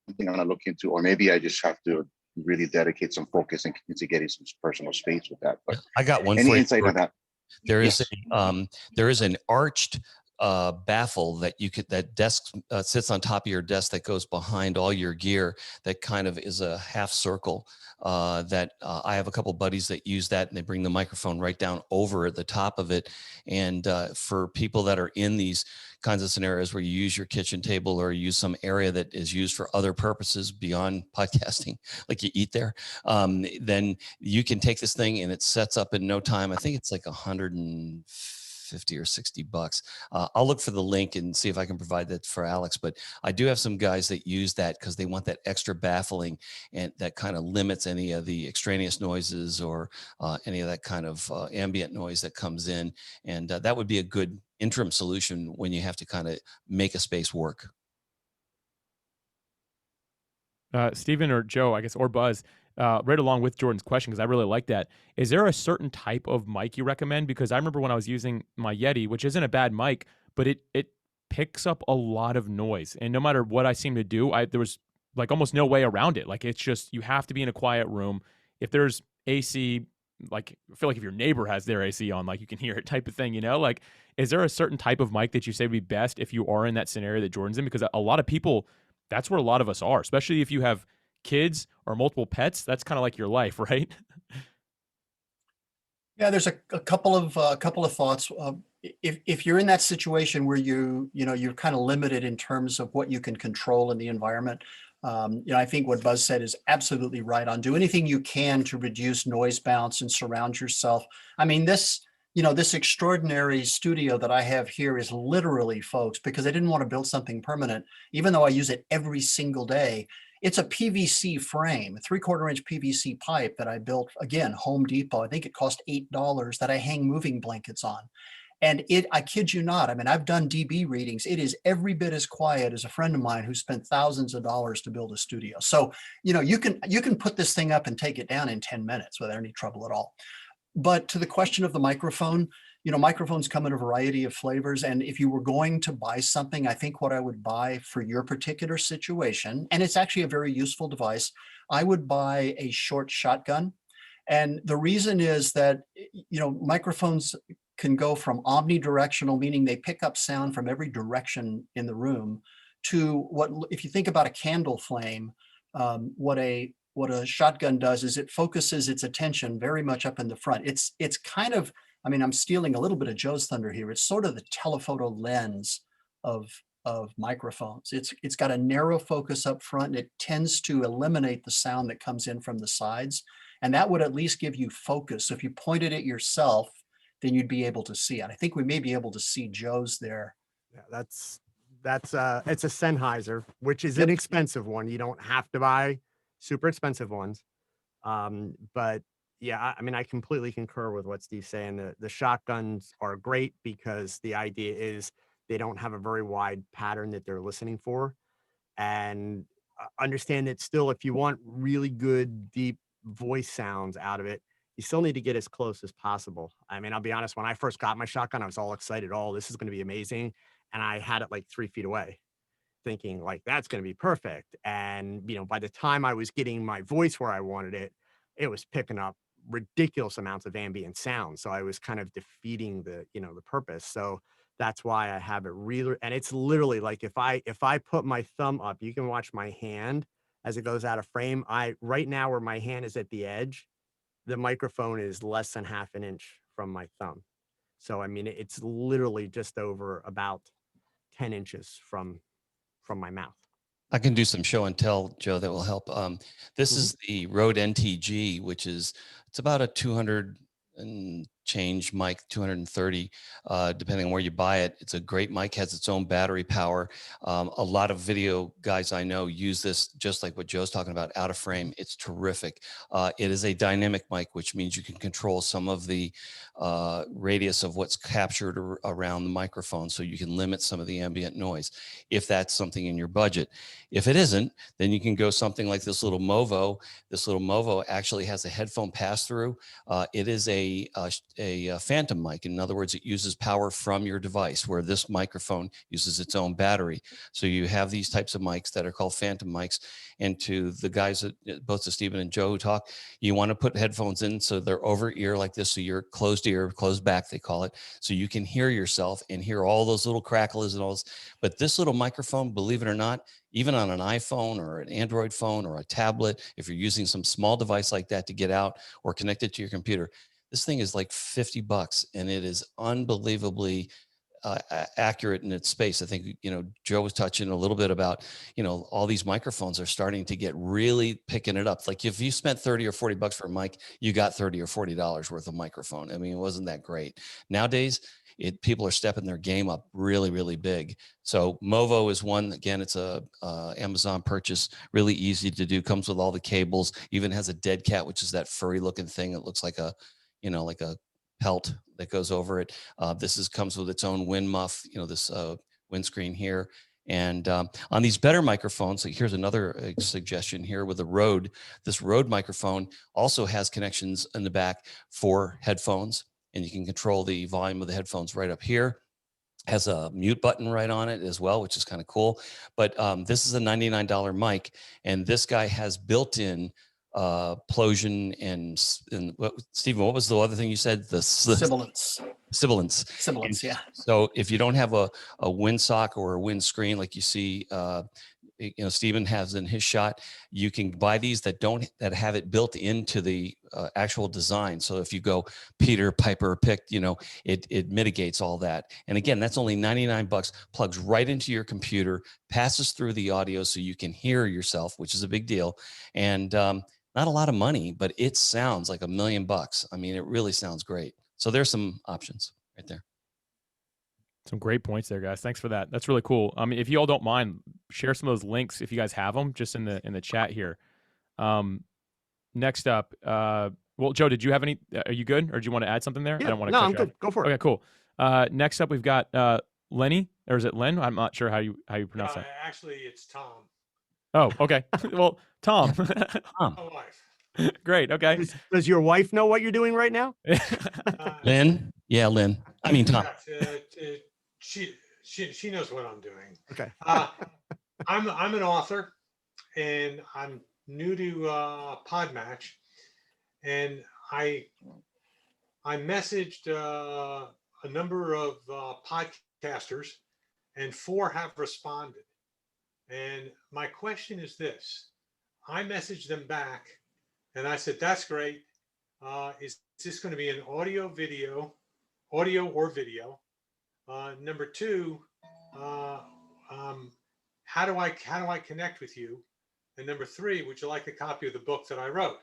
something I'm gonna look into, or maybe I just have to really dedicate some focus into getting some personal space with that. But I got one any for you. insight on that? There is Yes. there is an arched baffle that you could, that desk sits on top of your desk, that goes behind all your gear, that kind of is a half circle that I have a couple buddies that use that, and they bring the microphone right down over the top of it. And for people that are in these kinds of scenarios where you use your kitchen table or use some area that is used for other purposes beyond podcasting, like you eat there, then you can take this thing and it sets up in no time. I think it's like $150 or $60. I'll look for the link and see if I can provide that for Alex. But I do have some guys that use that because they want that extra baffling, and that kind of limits any of the extraneous noises or any of that kind of ambient noise that comes in. And that would be a good interim solution when you have to kind of make a space work. Stephen or Joe, I guess, or Buzz, right along with Jordan's question, because I really like that. Is there a certain type of mic you recommend? Because I remember when I was using my Yeti, which isn't a bad mic, but it picks up a lot of noise. And no matter what I seem to do, there was like almost no way around it. Like, it's just, you have to be in a quiet room. If there's AC, like, I feel like if your neighbor has their AC on, like, you can hear it, type of thing, you know? Like, is there a certain type of mic that you say would be best if you are in that scenario that Jordan's in? Because a lot of people, that's where a lot of us are, especially if you have kids or multiple pets. That's kind of like your life, right? Yeah, there's a couple of thoughts. If you're in that situation where you're kind of limited in terms of what you can control in the environment, I think what Buzz said is absolutely right on. Do anything you can to reduce noise bounce and surround yourself. I mean, this extraordinary studio that I have here is literally, folks, because I didn't want to build something permanent, even though I use it every single day. It's a PVC frame, a 3/4 inch PVC pipe that I built, again, Home Depot. I think it cost $8, that I hang moving blankets on. And I kid you not, I mean, I've done dB readings. It is every bit as quiet as a friend of mine who spent thousands of dollars to build a studio. So, you can put this thing up and take it down in 10 minutes without any trouble at all. But to the question of the microphone, microphones come in a variety of flavors. And if you were going to buy something, I think what I would buy for your particular situation, and it's actually a very useful device, I would buy a short shotgun. And the reason is that, microphones can go from omnidirectional, meaning they pick up sound from every direction in the room, to if you think about a candle flame, what a shotgun does is it focuses its attention very much up in the front. It's kind of, I mean, I'm stealing a little bit of Joe's thunder here. It's sort of the telephoto lens of microphones. It's got a narrow focus up front, and it tends to eliminate the sound that comes in from the sides. And that would at least give you focus. So if you pointed it yourself, then you'd be able to see it. I think we may be able to see Joe's there. Yeah, it's a Sennheiser, which is an expensive one. You don't have to buy super expensive ones. But yeah, I mean, I completely concur with what Steve's saying. The shotguns are great because the idea is they don't have a very wide pattern that they're listening for. And understand that still, if you want really good, deep voice sounds out of it, you still need to get as close as possible. I mean, I'll be honest, when I first got my shotgun, I was all excited. Oh, this is going to be amazing. And I had it like 3 feet away, thinking like, that's going to be perfect. And, by the time I was getting my voice where I wanted it, it was picking up ridiculous amounts of ambient sound. So I was kind of defeating the purpose. So that's why I have it really, and it's literally like, if I put my thumb up, you can watch my hand as it goes out of frame. Right now where my hand is at the edge, the microphone is less than ½ an inch from my thumb. So, I mean, it's literally just over about 10 inches from my mouth. I can do some show and tell, Joe, that will help. This is the Rode NTG, which it's about a 200 and change mic, 230, depending on where you buy it. It's a great mic, has its own battery power. A lot of video guys I know use this, just like what Joe's talking about, out of frame. It's terrific. It is a dynamic mic, which means you can control some of the radius of what's captured around the microphone, so you can limit some of the ambient noise if that's something in your budget. If it isn't, then you can go something like this little Movo. This little Movo actually has a headphone pass-through. It is a phantom mic. In other words, it uses power from your device, where this microphone uses its own battery. So you have these types of mics that are called phantom mics. And to the guys, that, both to Stephen and Joe who talk, you want to put headphones in so they're over ear like this, so you're closed ear, closed back, they call it, so you can hear yourself and hear all those little crackles and all this. But this little microphone, believe it or not, even on an iPhone or an Android phone or a tablet, if you're using some small device like that to get out or connect it to your computer, this thing is like $50, and it is unbelievably accurate in its space. I think, Joe was touching a little bit about, all these microphones are starting to get really picking it up. Like if you spent 30 or 40 bucks for a mic, you got 30 or $40 worth of microphone. I mean, it wasn't that great. Nowadays, people are stepping their game up really, really big. So Movo is one. Again, it's a Amazon purchase, really easy to do, comes with all the cables, even has a dead cat, which is that furry looking thing that looks like a pelt that goes over it. This comes with its own wind muff, this windscreen here. And on these better microphones, here's another suggestion here with the Rode. This Rode microphone also has connections in the back for headphones, and you can control the volume of the headphones right up here. Has a mute button right on it as well, which is kind of cool. But this is a $99 mic, and this guy has built-in Plosion and Stephen, what was the other thing you said? The Sibilance. Sibilance, yeah. So if you don't have a windsock or a windscreen like you see, Stephen has in his shot, you can buy these that have it built into the actual design. So if you go Peter Piper picked, it mitigates all that. And again, that's only $99, plugs right into your computer, passes through the audio so you can hear yourself, which is a big deal. And not a lot of money, but it sounds like $1 million. I mean, it really sounds great. So there's some options right there. Some great points there, guys. Thanks for that. That's really cool. I mean, if you all don't mind, share some of those links if you guys have them, just in the chat here. Next up, well, Joe, did you have any? Are you good, or do you want to add something there? Yeah, I don't want to. No, cut I'm you good. off. Go for it. Okay, cool. Next up, we've got Lenny, or is it Len? I'm not sure how you pronounce that. Actually, it's Tom. Oh, okay. Well, Tom. My wife. Great. Okay. Does your wife know what you're doing right now? Lynn? Yeah, Lynn. I mean, Tom. She knows what I'm doing. Okay. I'm an author, and I'm new to PodMatch, and I messaged a number of podcasters, and 4 have responded. And my question is this: I messaged them back, and I said, "That's great. Is this going to be an audio or video? Number 2, how do I connect with you? And number 3, would you like a copy of the book that I wrote?"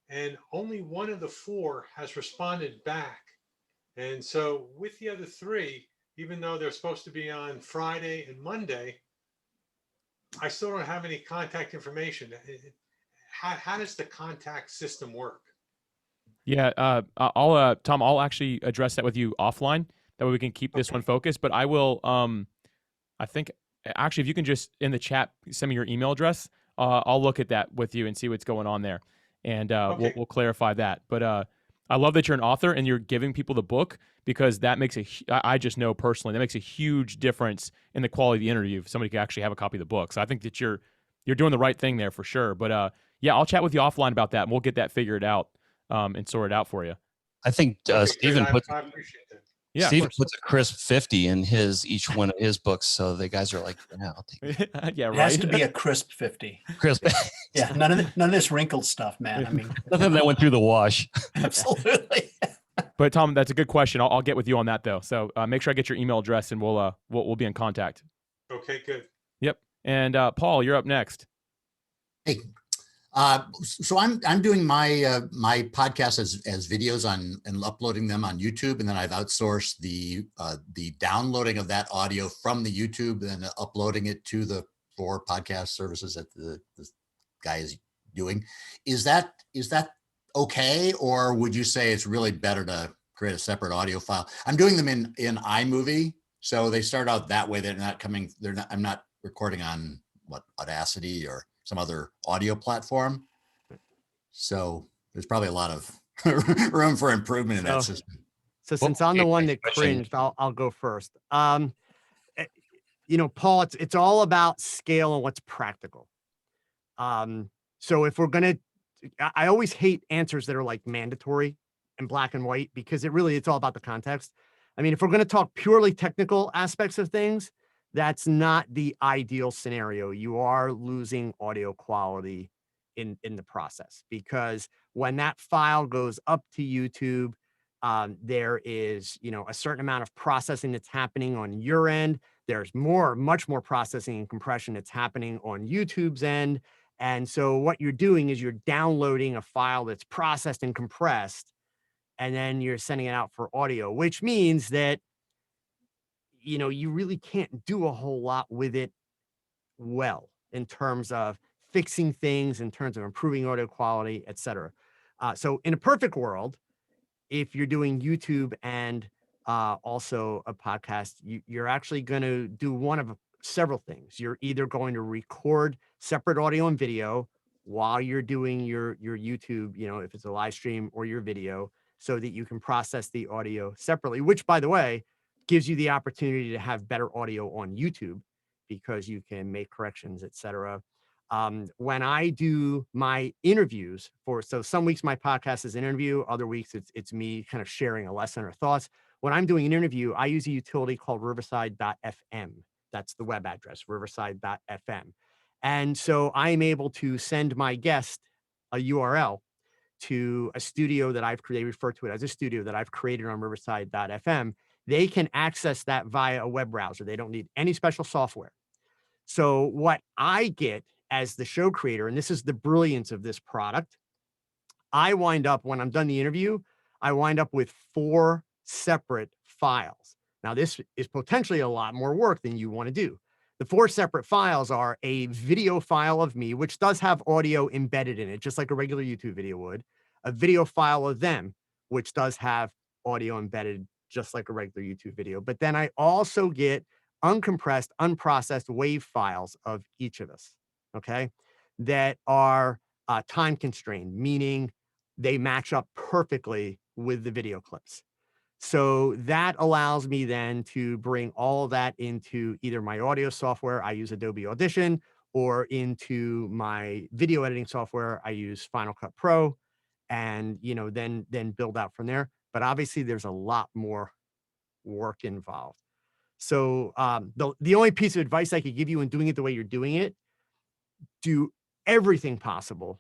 And only 1 of the 4 has responded back. And so with the other 3, even though they're supposed to be on Friday and Monday, I still don't have any contact information. How does the contact system work? Yeah, I'll Tom, I'll actually address that with you offline. That way we can keep this one focused. But I will, I think, actually, if you can just in the chat send me your email address, I'll look at that with you and see what's going on there, and we'll clarify that. But I love that you're an author and you're giving people the book, because that makes I just know personally that makes a huge difference in the quality of the interview if somebody can actually have a copy of the book. So I think that you're doing the right thing there for sure. But yeah, I'll chat with you offline about that, and we'll get that figured out and sort it out for you. I think Stephen puts. I appreciate that. Yeah, Stephen puts a crisp 50 in each one of his books, so the guys are like, "Yeah, I'll take it." Yeah, right. It has to be a crisp 50. Crisp. Yeah, none of this wrinkled stuff, man. I mean, Nothing that went through the wash. absolutely. But Tom, that's a good question. I'll get with you on that though. So make sure I get your email address, and we'll be in contact. Okay, good. Yep. And Paul, you're up next. Hey, so I'm doing my my podcast as videos and uploading them on YouTube, and then I've outsourced the downloading of that audio from the YouTube and then uploading it to the 4 podcast services that the guy is doing. Is that okay, or would you say it's really better to create a separate audio file. I'm doing them in iMovie. So they start out that way. I'm not recording on Audacity or some other audio platform. So there's probably a lot of room for improvement in that system. So since I'm the one that cringed, I'll go first. Paul, it's all about scale and what's practical. So if we're going to, I always hate answers that are like mandatory and black and white, because it's all about the context. I mean, if we're going to talk purely technical aspects of things, that's not the ideal scenario. You are losing audio quality in the process, because when that file goes up to YouTube, there is, a certain amount of processing that's happening on your end. There's much more processing and compression that's happening on YouTube's end. And so what you're doing is you're downloading a file that's processed and compressed, and then you're sending it out for audio, which means that, you really can't do a whole lot with it well in terms of fixing things, in terms of improving audio quality, et cetera. So in a perfect world, if you're doing YouTube and also a podcast, you're actually going to do one of several things. You're either going to record separate audio and video while you're doing your YouTube, if it's a live stream, or your video, so that you can process the audio separately, which, by the way, gives you the opportunity to have better audio on YouTube, because you can make corrections, et cetera. When I do my interviews so some weeks my podcast is an interview, other weeks it's me kind of sharing a lesson or thoughts. When I'm doing an interview, I use a utility called riverside.fm. That's the web address, riverside.fm. And so I'm able to send my guest a URL to a studio that I've created, refer to it as a studio that I've created on riverside.fm. They can access that via a web browser. They don't need any special software. So what I get as the show creator, and this is the brilliance of this product, I wind up, when I'm done the interview, I wind up with 4 separate files. Now, this is potentially a lot more work than you want to do. The 4 separate files are a video file of me, which does have audio embedded in it, just like a regular YouTube video would, a video file of them, which does have audio embedded, just like a regular YouTube video. But then I also get uncompressed, unprocessed wave files of each of us, okay, that are time constrained, meaning they match up perfectly with the video clips. So that allows me then to bring all of that into either my audio software, I use Adobe Audition, or into my video editing software, I use Final Cut Pro, and then build out from there. But obviously there's a lot more work involved. So the only piece of advice I could give you in doing it the way you're doing it, do everything possible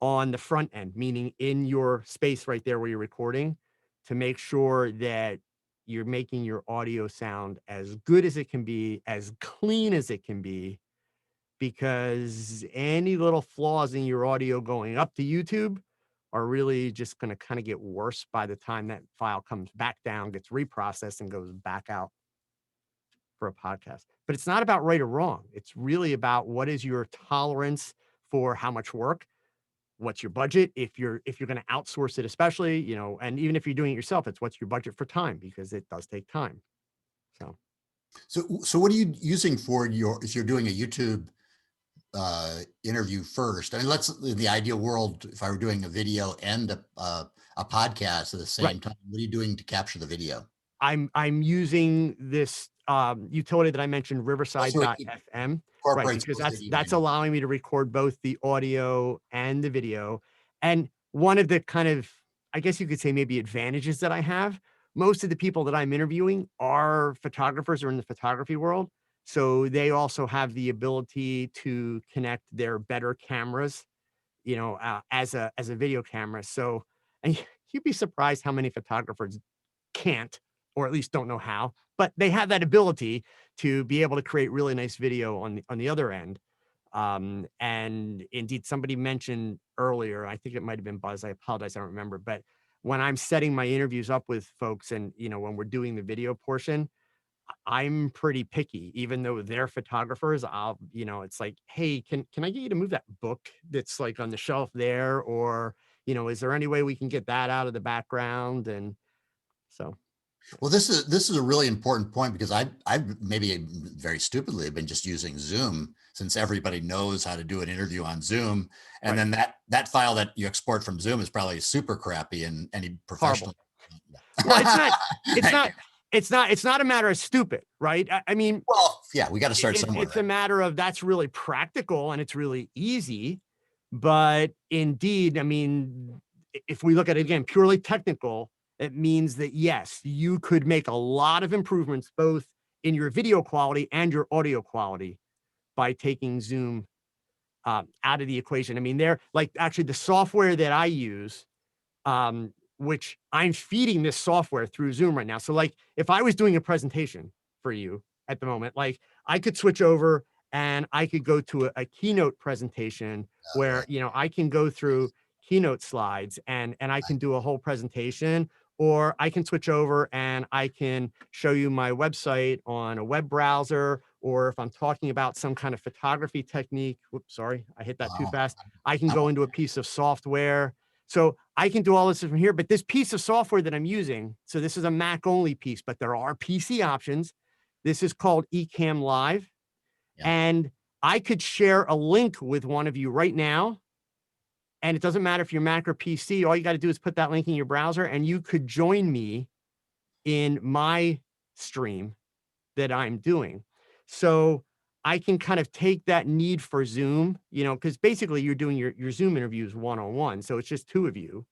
on the front end, meaning in your space right there where you're recording, to make sure that you're making your audio sound as good as it can be, as clean as it can be, because any little flaws in your audio going up to YouTube are really just going to kind of get worse by the time that file comes back down, gets reprocessed, and goes back out for a podcast. But it's not about right or wrong. It's really about what is your tolerance for how much work, what's your budget. If you're going to outsource it, especially, and even if you're doing it yourself, it's what's your budget for time, because it does take time. So what are you using for if you're doing a YouTube interview first? I mean, in the ideal world, if I were doing a video and a podcast at the same time, what are you doing to capture the video? I'm using this utility that I mentioned, riverside.fm, right? Because that's allowing me to record both the audio and the video. And one of the kind of, I guess you could say, maybe advantages that I have, most of the people that I'm interviewing are photographers or in the photography world. So they also have the ability to connect their better cameras, as a video camera. So, and you'd be surprised how many photographers can't, or at least don't know how, but they have that ability to be able to create really nice video on the other end. And indeed, somebody mentioned earlier, I think it might've been Buzz, I apologize, I don't remember, but when I'm setting my interviews up with folks and, when we're doing the video portion, I'm pretty picky, even though they're photographers. It's like, hey, can I get you to move that book that's like on the shelf there? Or, is there any way we can get that out of the background? And So. Well, this is a really important point because I've maybe very stupidly been just using Zoom since everybody knows how to do an interview on Zoom, and then that file that you export from Zoom is probably super crappy and any professional. Well, it's not a matter of stupid, right? I mean, well, yeah, we got to start somewhere. It's a matter of that's really practical and it's really easy, but indeed, I mean, if we look at it again, purely technical, it means that yes, you could make a lot of improvements both in your video quality and your audio quality by taking Zoom out of the equation. I mean, they're like actually the software that I use, which I'm feeding this software through Zoom right now. So like if I was doing a presentation for you at the moment, like I could switch over and I could go to a keynote presentation where, you know, I can go through keynote slides and I can do a whole presentation, or I can switch over and I can show you my website on a web browser, or if I'm talking about some kind of photography technique, whoops, sorry, I hit that too fast. I can go into a piece of software. So I can do all this from here, but this piece of software that I'm using, so this is a Mac only piece, but there are PC options. This is called Ecamm Live. And I could share a link with one of you right now. And it doesn't matter if you're Mac or PC, all you got to do is put that link in your browser and you could join me in my stream that I'm doing. So I can kind of take that need for Zoom, you know, because basically you're doing your Zoom interviews one-on-one. So it's just two of you.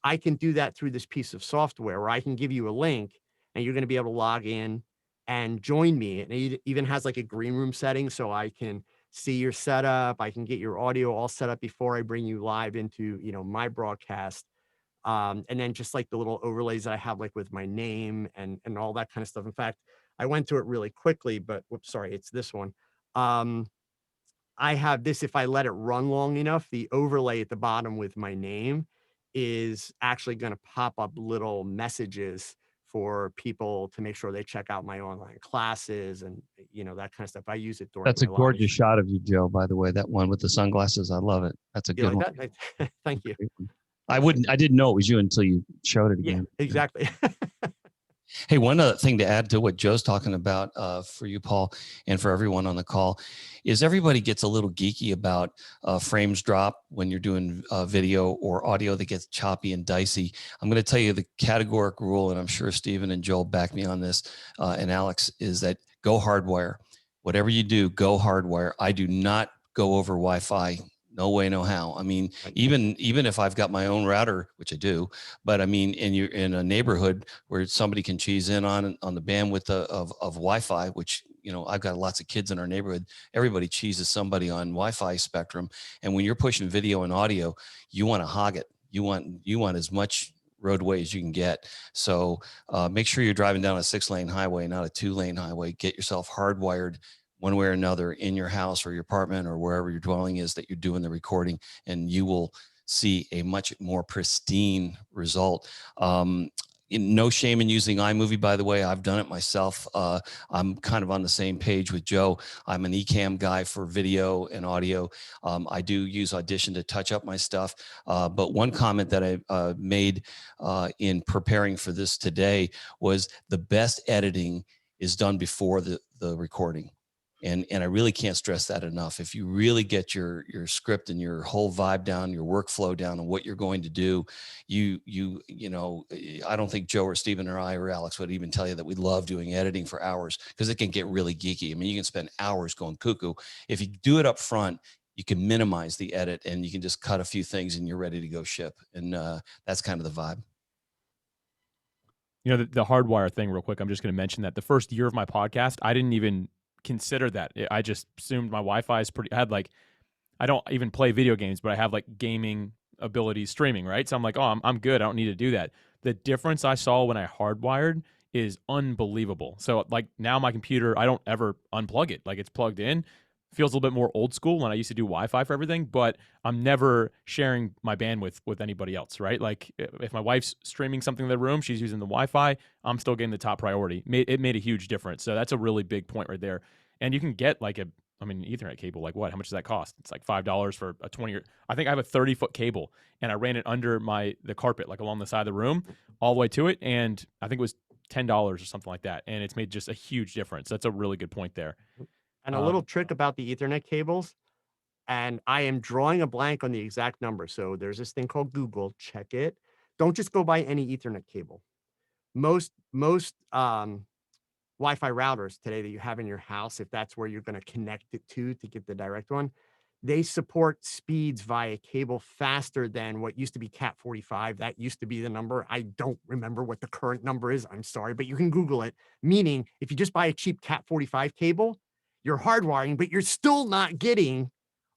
I can do that through this piece of software where I can give you a link and you're going to be able to log in and join me. And it even has like a green room setting so I can see your setup. I can get your audio all set up before I bring you live into, you know, my broadcast. And then just like the little overlays that I have, like with my name and all that kind of stuff. In fact, I went through it really quickly, but whoops, sorry, it's this one. I have this, if I let it run long enough, the overlay at the bottom with my name is actually going to pop up little messages for people to make sure they check out my online classes and, you know, that kind of stuff. I use it during That's a my live gorgeous shot of you, Joe, by the way, that one with the sunglasses. I love it. That's a You good like one. that? Thank you. I didn't know it was you until you showed it again. Yeah, exactly. Hey, one other thing to add to what Joe's talking about for you, Paul, and for everyone on the call, is everybody gets a little geeky about frames drop when you're doing video or audio that gets choppy and dicey. I'm going to tell you the categoric rule, and I'm sure Stephen and Joel back me on this, and Alex, is that go hardwire. Whatever you do, go hardwire. I do not go over Wi-Fi. No way, no how. I mean, even if I've got my own router, which I do, but I mean, you're in a neighborhood where somebody can cheese in on the bandwidth of Wi-Fi, which, you know, I've got lots of kids in our neighborhood. Everybody cheeses somebody on Wi-Fi spectrum. And when you're pushing video and audio, you want to hog it. You want as much roadway as you can get. So make sure you're driving down a 6-lane highway, not a 2-lane highway. Get yourself hardwired one way or another in your house or your apartment or wherever your dwelling is that you're doing the recording, and you will see a much more pristine result. No shame in using iMovie, by the way. I've done it myself. I'm kind of on the same page with Joe. I'm an Ecamm guy for video and audio. I do use Audition to touch up my stuff. But one comment that I made in preparing for this today was the best editing is done before the recording. And I really can't stress that enough. If you really get your script and your whole vibe down, your workflow down, and what you're going to do, you know, I don't think Joe or Stephen or I or Alex would even tell you that we love doing editing for hours, because it can get really geeky. I mean, you can spend hours going cuckoo. If you do it up front, you can minimize the edit and you can just cut a few things and you're ready to go ship. And that's kind of the vibe. You know, the hardwire thing real quick, I'm just going to mention that the first year of my podcast, I didn't even consider that. I just assumed my Wi-Fi is pretty, I don't even play video games, but I have like gaming abilities streaming, right? So I'm like, oh, I'm good. I don't need to do that. The difference I saw when I hardwired is unbelievable. So like now my computer, I don't ever unplug it. Like it's plugged in. Feels a little bit more old school when I used to do Wi-Fi for everything, but I'm never sharing my bandwidth with anybody else, right? Like if my wife's streaming something in the room, she's using the Wi-Fi, I'm still getting the top priority. It made a huge difference. So that's a really big point right there. And you can get like I mean, Ethernet cable, like what? How much does that cost? It's like $5 for a 20 I think I have a 30-foot cable, and I ran it under the carpet, like along the side of the room, all the way to it. And I think it was $10 or something like that. And it's made just a huge difference. That's a really good point there. And a little trick about the Ethernet cables, and I am drawing a blank on the exact number. So there's this thing called Google, check it. Don't just go buy any Ethernet cable. Most Wi-Fi routers today that you have in your house, if that's where you're going to connect it to get the direct one, they support speeds via cable faster than what used to be Cat 45. That used to be the number. I don't remember what the current number is. I'm sorry, but you can Google it. Meaning, if you just buy a cheap Cat 45 cable, you're hardwiring, but you're still not getting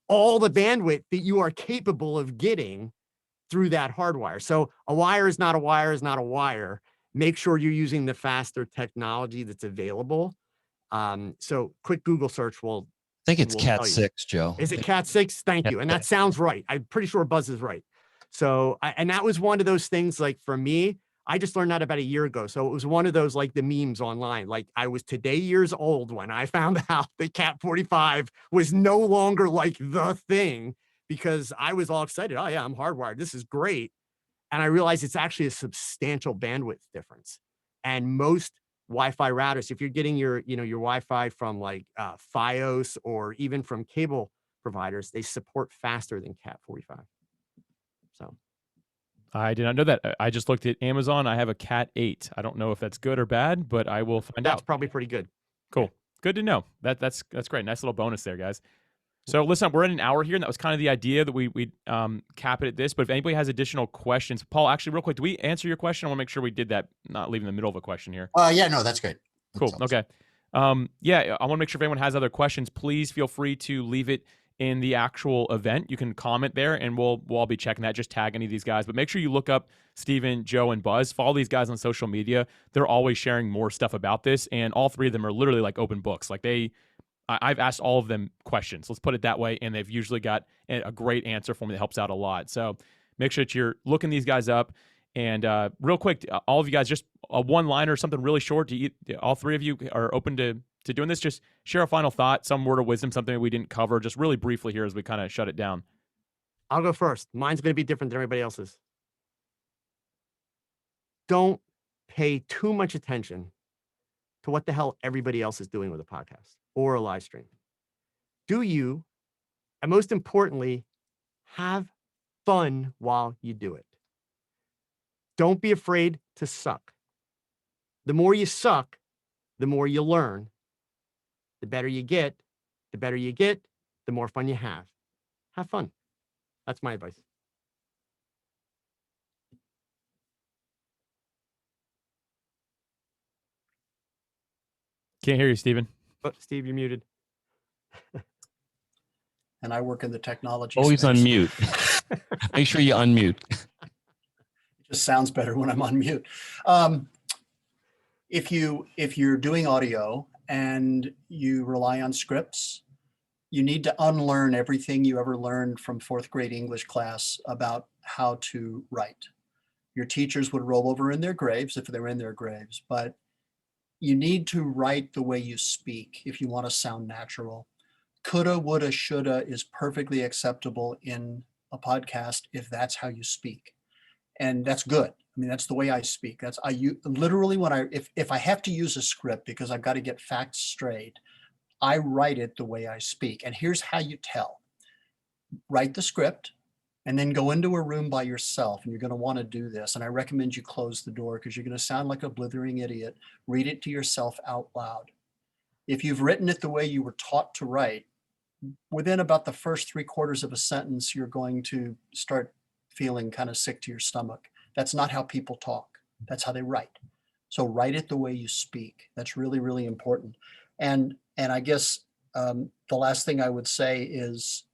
all the bandwidth that you are capable of getting through that hardwire. So a wire is not a wire is not a wire. Make sure you're using the faster technology that's available. So quick Google search will. I think it's will Cat tell you. 6, Joe. Is it Cat 6? Thank you. And that sounds right. I'm pretty sure Buzz is right. So, and that was one of those things, like for me, I just learned that about a year ago. So it was one of those, like the memes online. Like I was today years old when I found out that Cat 45 was no longer like the thing, because I was all excited. Oh yeah, I'm hardwired. This is great. And I realized it's actually a substantial bandwidth difference. And most Wi-Fi routers, if you're getting your Wi-Fi from like Fios or even from cable providers, they support faster than Cat 45. So I did not know that. I just looked at Amazon. I have a Cat 8. I don't know if that's good or bad, but I will find out. That's probably pretty good. Cool. Good to know. That's great. Nice little bonus there, guys. So listen, we're at an hour here, and that was kind of the idea that we cap it at this. But if anybody has additional questions, Paul, actually, real quick, do we answer your question? I want to make sure we did that, not leaving the middle of a question here. Yeah, no, that's great. Cool. Okay. Yeah, I want to make sure if anyone has other questions, please feel free to leave it in the actual event. You can comment there, and we'll all be checking that. Just tag any of these guys. But make sure you look up Steven, Joe, and Buzz. Follow these guys on social media. They're always sharing more stuff about this, and all three of them are literally like open books. Like I've asked all of them questions. Let's put it that way. And they've usually got a great answer for me that helps out a lot. So make sure that you're looking these guys up. And real quick, all of you guys, just a one-liner, something really short. All three of you are open to doing this. Just share a final thought, some word of wisdom, something that we didn't cover, just really briefly here as we kind of shut it down. I'll go first. Mine's going to be different than everybody else's. Don't pay too much attention to what the hell everybody else is doing with a podcast or a live stream. Do you, and most importantly, have fun while you do it. Don't be afraid to suck. The more you suck, the more you learn. The better you get, the more fun you have. Have fun. That's my advice. Can't hear you, Steven. Oh, Steve, you're muted. And I work in the technology Always space. unmute. Make sure you unmute. It just sounds better when I'm on mute. If you're doing audio and you rely on scripts, you need to unlearn everything you ever learned from fourth grade English class about how to write. Your teachers would roll over in their graves if they're in their graves, but you need to write the way you speak if you want to sound natural. Coulda, woulda, shoulda is perfectly acceptable in a podcast if that's how you speak. And that's good. I mean, that's the way I speak. Literally if I have to use a script because I've got to get facts straight, I write it the way I speak. And here's how you tell. Write the script and then go into a room by yourself, and you're going to want to do this. And I recommend you close the door because you're going to sound like a blithering idiot. Read it to yourself out loud. If you've written it the way you were taught to write, within about the first 3/4 of a sentence, you're going to start feeling kind of sick to your stomach. That's not how people talk. That's how they write. So write it the way you speak. That's really, really important. And I guess the last thing I would say is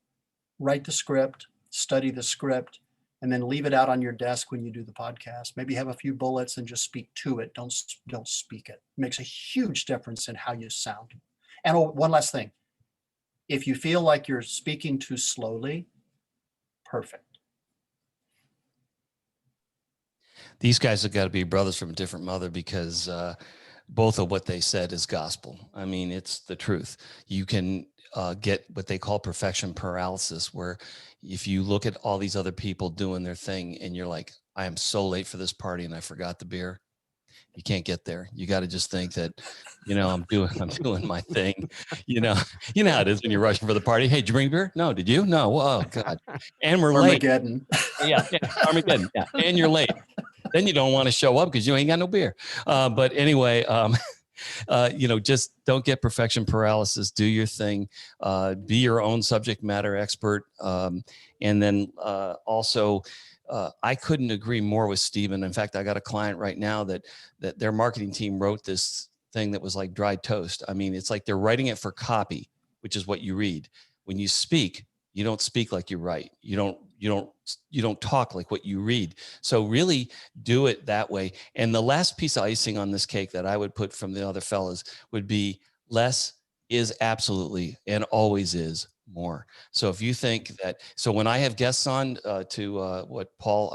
write the script, study the script, and then leave it out on your desk when you do the podcast. Maybe have a few bullets and just speak to it. Don't speak it. It makes a huge difference in how you sound. And one last thing. If you feel like you're speaking too slowly, perfect. These guys have got to be brothers from a different mother, because both of what they said is gospel. I mean, it's the truth. You can get what they call perfection paralysis, where if you look at all these other people doing their thing and you're like, I am so late for this party and I forgot the beer. You can't get there. You got to just think that, I'm doing my thing. You know how it is when you're rushing for the party. Hey, did you bring beer? No, did you? No. Oh God. And we're late. Armageddon. Yeah. Armageddon. Yeah. And you're late. Then you don't want to show up because you ain't got no beer. But anyway, just don't get perfection paralysis. Do your thing. Be your own subject matter expert. And then also, I couldn't agree more with Stephen. In fact, I got a client right now that their marketing team wrote this thing that was like dry toast. I mean, it's like they're writing it for copy, which is what you read. When you speak, you don't speak like you write. You don't talk like what you read. So really do it that way. And the last piece of icing on this cake that I would put from the other fellas would be less is absolutely and always is more. So if you think that, so when I have guests on to what Paul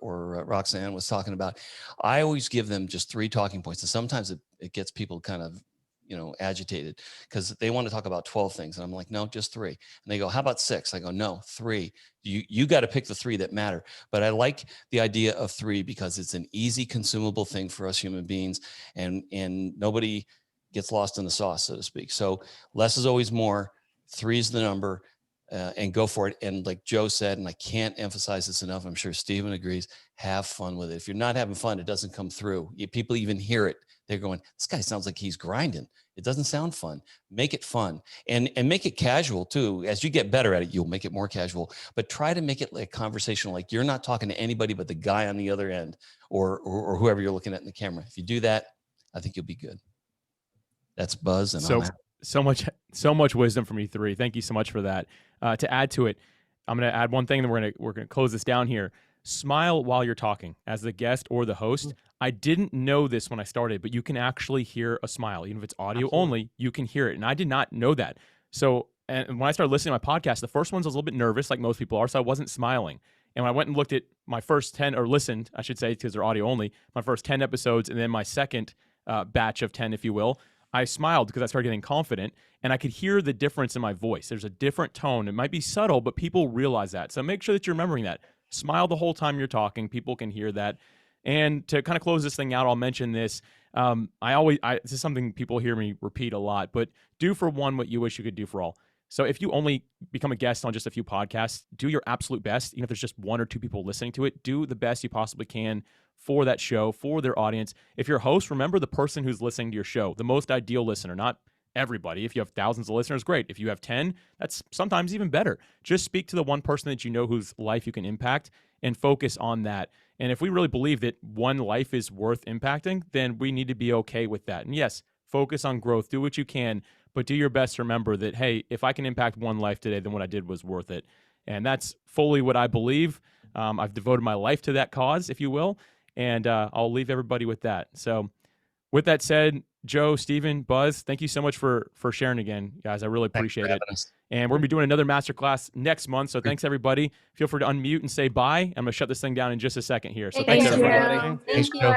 or Roxanne was talking about, I always give them just 3 talking points. And sometimes it gets people kind of, agitated because they want to talk about 12 things. And I'm like, no, just 3. And they go, how about 6? I go, no, 3. You got to pick the 3 that matter. But I like the idea of 3 because it's an easy consumable thing for us human beings, and nobody gets lost in the sauce, so to speak. So less is always more. 3 is the number, and go for it. And like Joe said, and I can't emphasize this enough, I'm sure Stephen agrees, have fun with it. If you're not having fun, it doesn't come through. People even hear it. They're going, this guy sounds like he's grinding. It doesn't sound fun. Make it fun and make it casual too. As you get better at it, you'll make it more casual, but try to make it like conversational, like you're not talking to anybody but the guy on the other end or whoever you're looking at in the camera. If you do that, I think you'll be good. That's Buzz. And so much wisdom from you 3. Thank you so much for that. To add to it, I'm going to add one thing, and we're going to close this down here. Smile while you're talking as the guest or the host. I didn't know this when I started, but you can actually hear a smile. Even if it's audio only, you can hear it. And I did not know that. So, and when I started listening to my podcast, the first ones I was a little bit nervous, like most people are, so I wasn't smiling. And when I went and looked at my first 10, or listened, I should say, because they're audio only, my first 10 episodes, and then my second batch of 10, if you will, I smiled because I started getting confident, and I could hear the difference in my voice. There's a different tone. It might be subtle, but people realize that. So make sure that you're remembering that. Smile the whole time you're talking. People can hear that. And to kind of close this thing out, I'll mention this. This is something people hear me repeat a lot, but do for one what you wish you could do for all. So if you only become a guest on just a few podcasts, do your absolute best. Even if there's just 1 or 2 people listening to it, do the best you possibly can for that show, for their audience. If you're a host, remember the person who's listening to your show, the most ideal listener, not everybody. If you have thousands of listeners, great. If you have 10, that's sometimes even better. Just speak to the one person that you know whose life you can impact and focus on that. And if we really believe that one life is worth impacting, then we need to be okay with that. And yes, focus on growth, do what you can, but do your best to remember that, hey, if I can impact one life today, then what I did was worth it. And that's fully what I believe. I've devoted my life to that cause, if you will, and I'll leave everybody with that. So with that said, Joe, Stephen, Buzz, thank you so much for sharing again, guys. I really appreciate it. And we're going to be doing another masterclass next month. So thanks, everybody. Feel free to unmute and say bye. I'm going to shut this thing down in just a second here. So thanks, everybody. Thank you.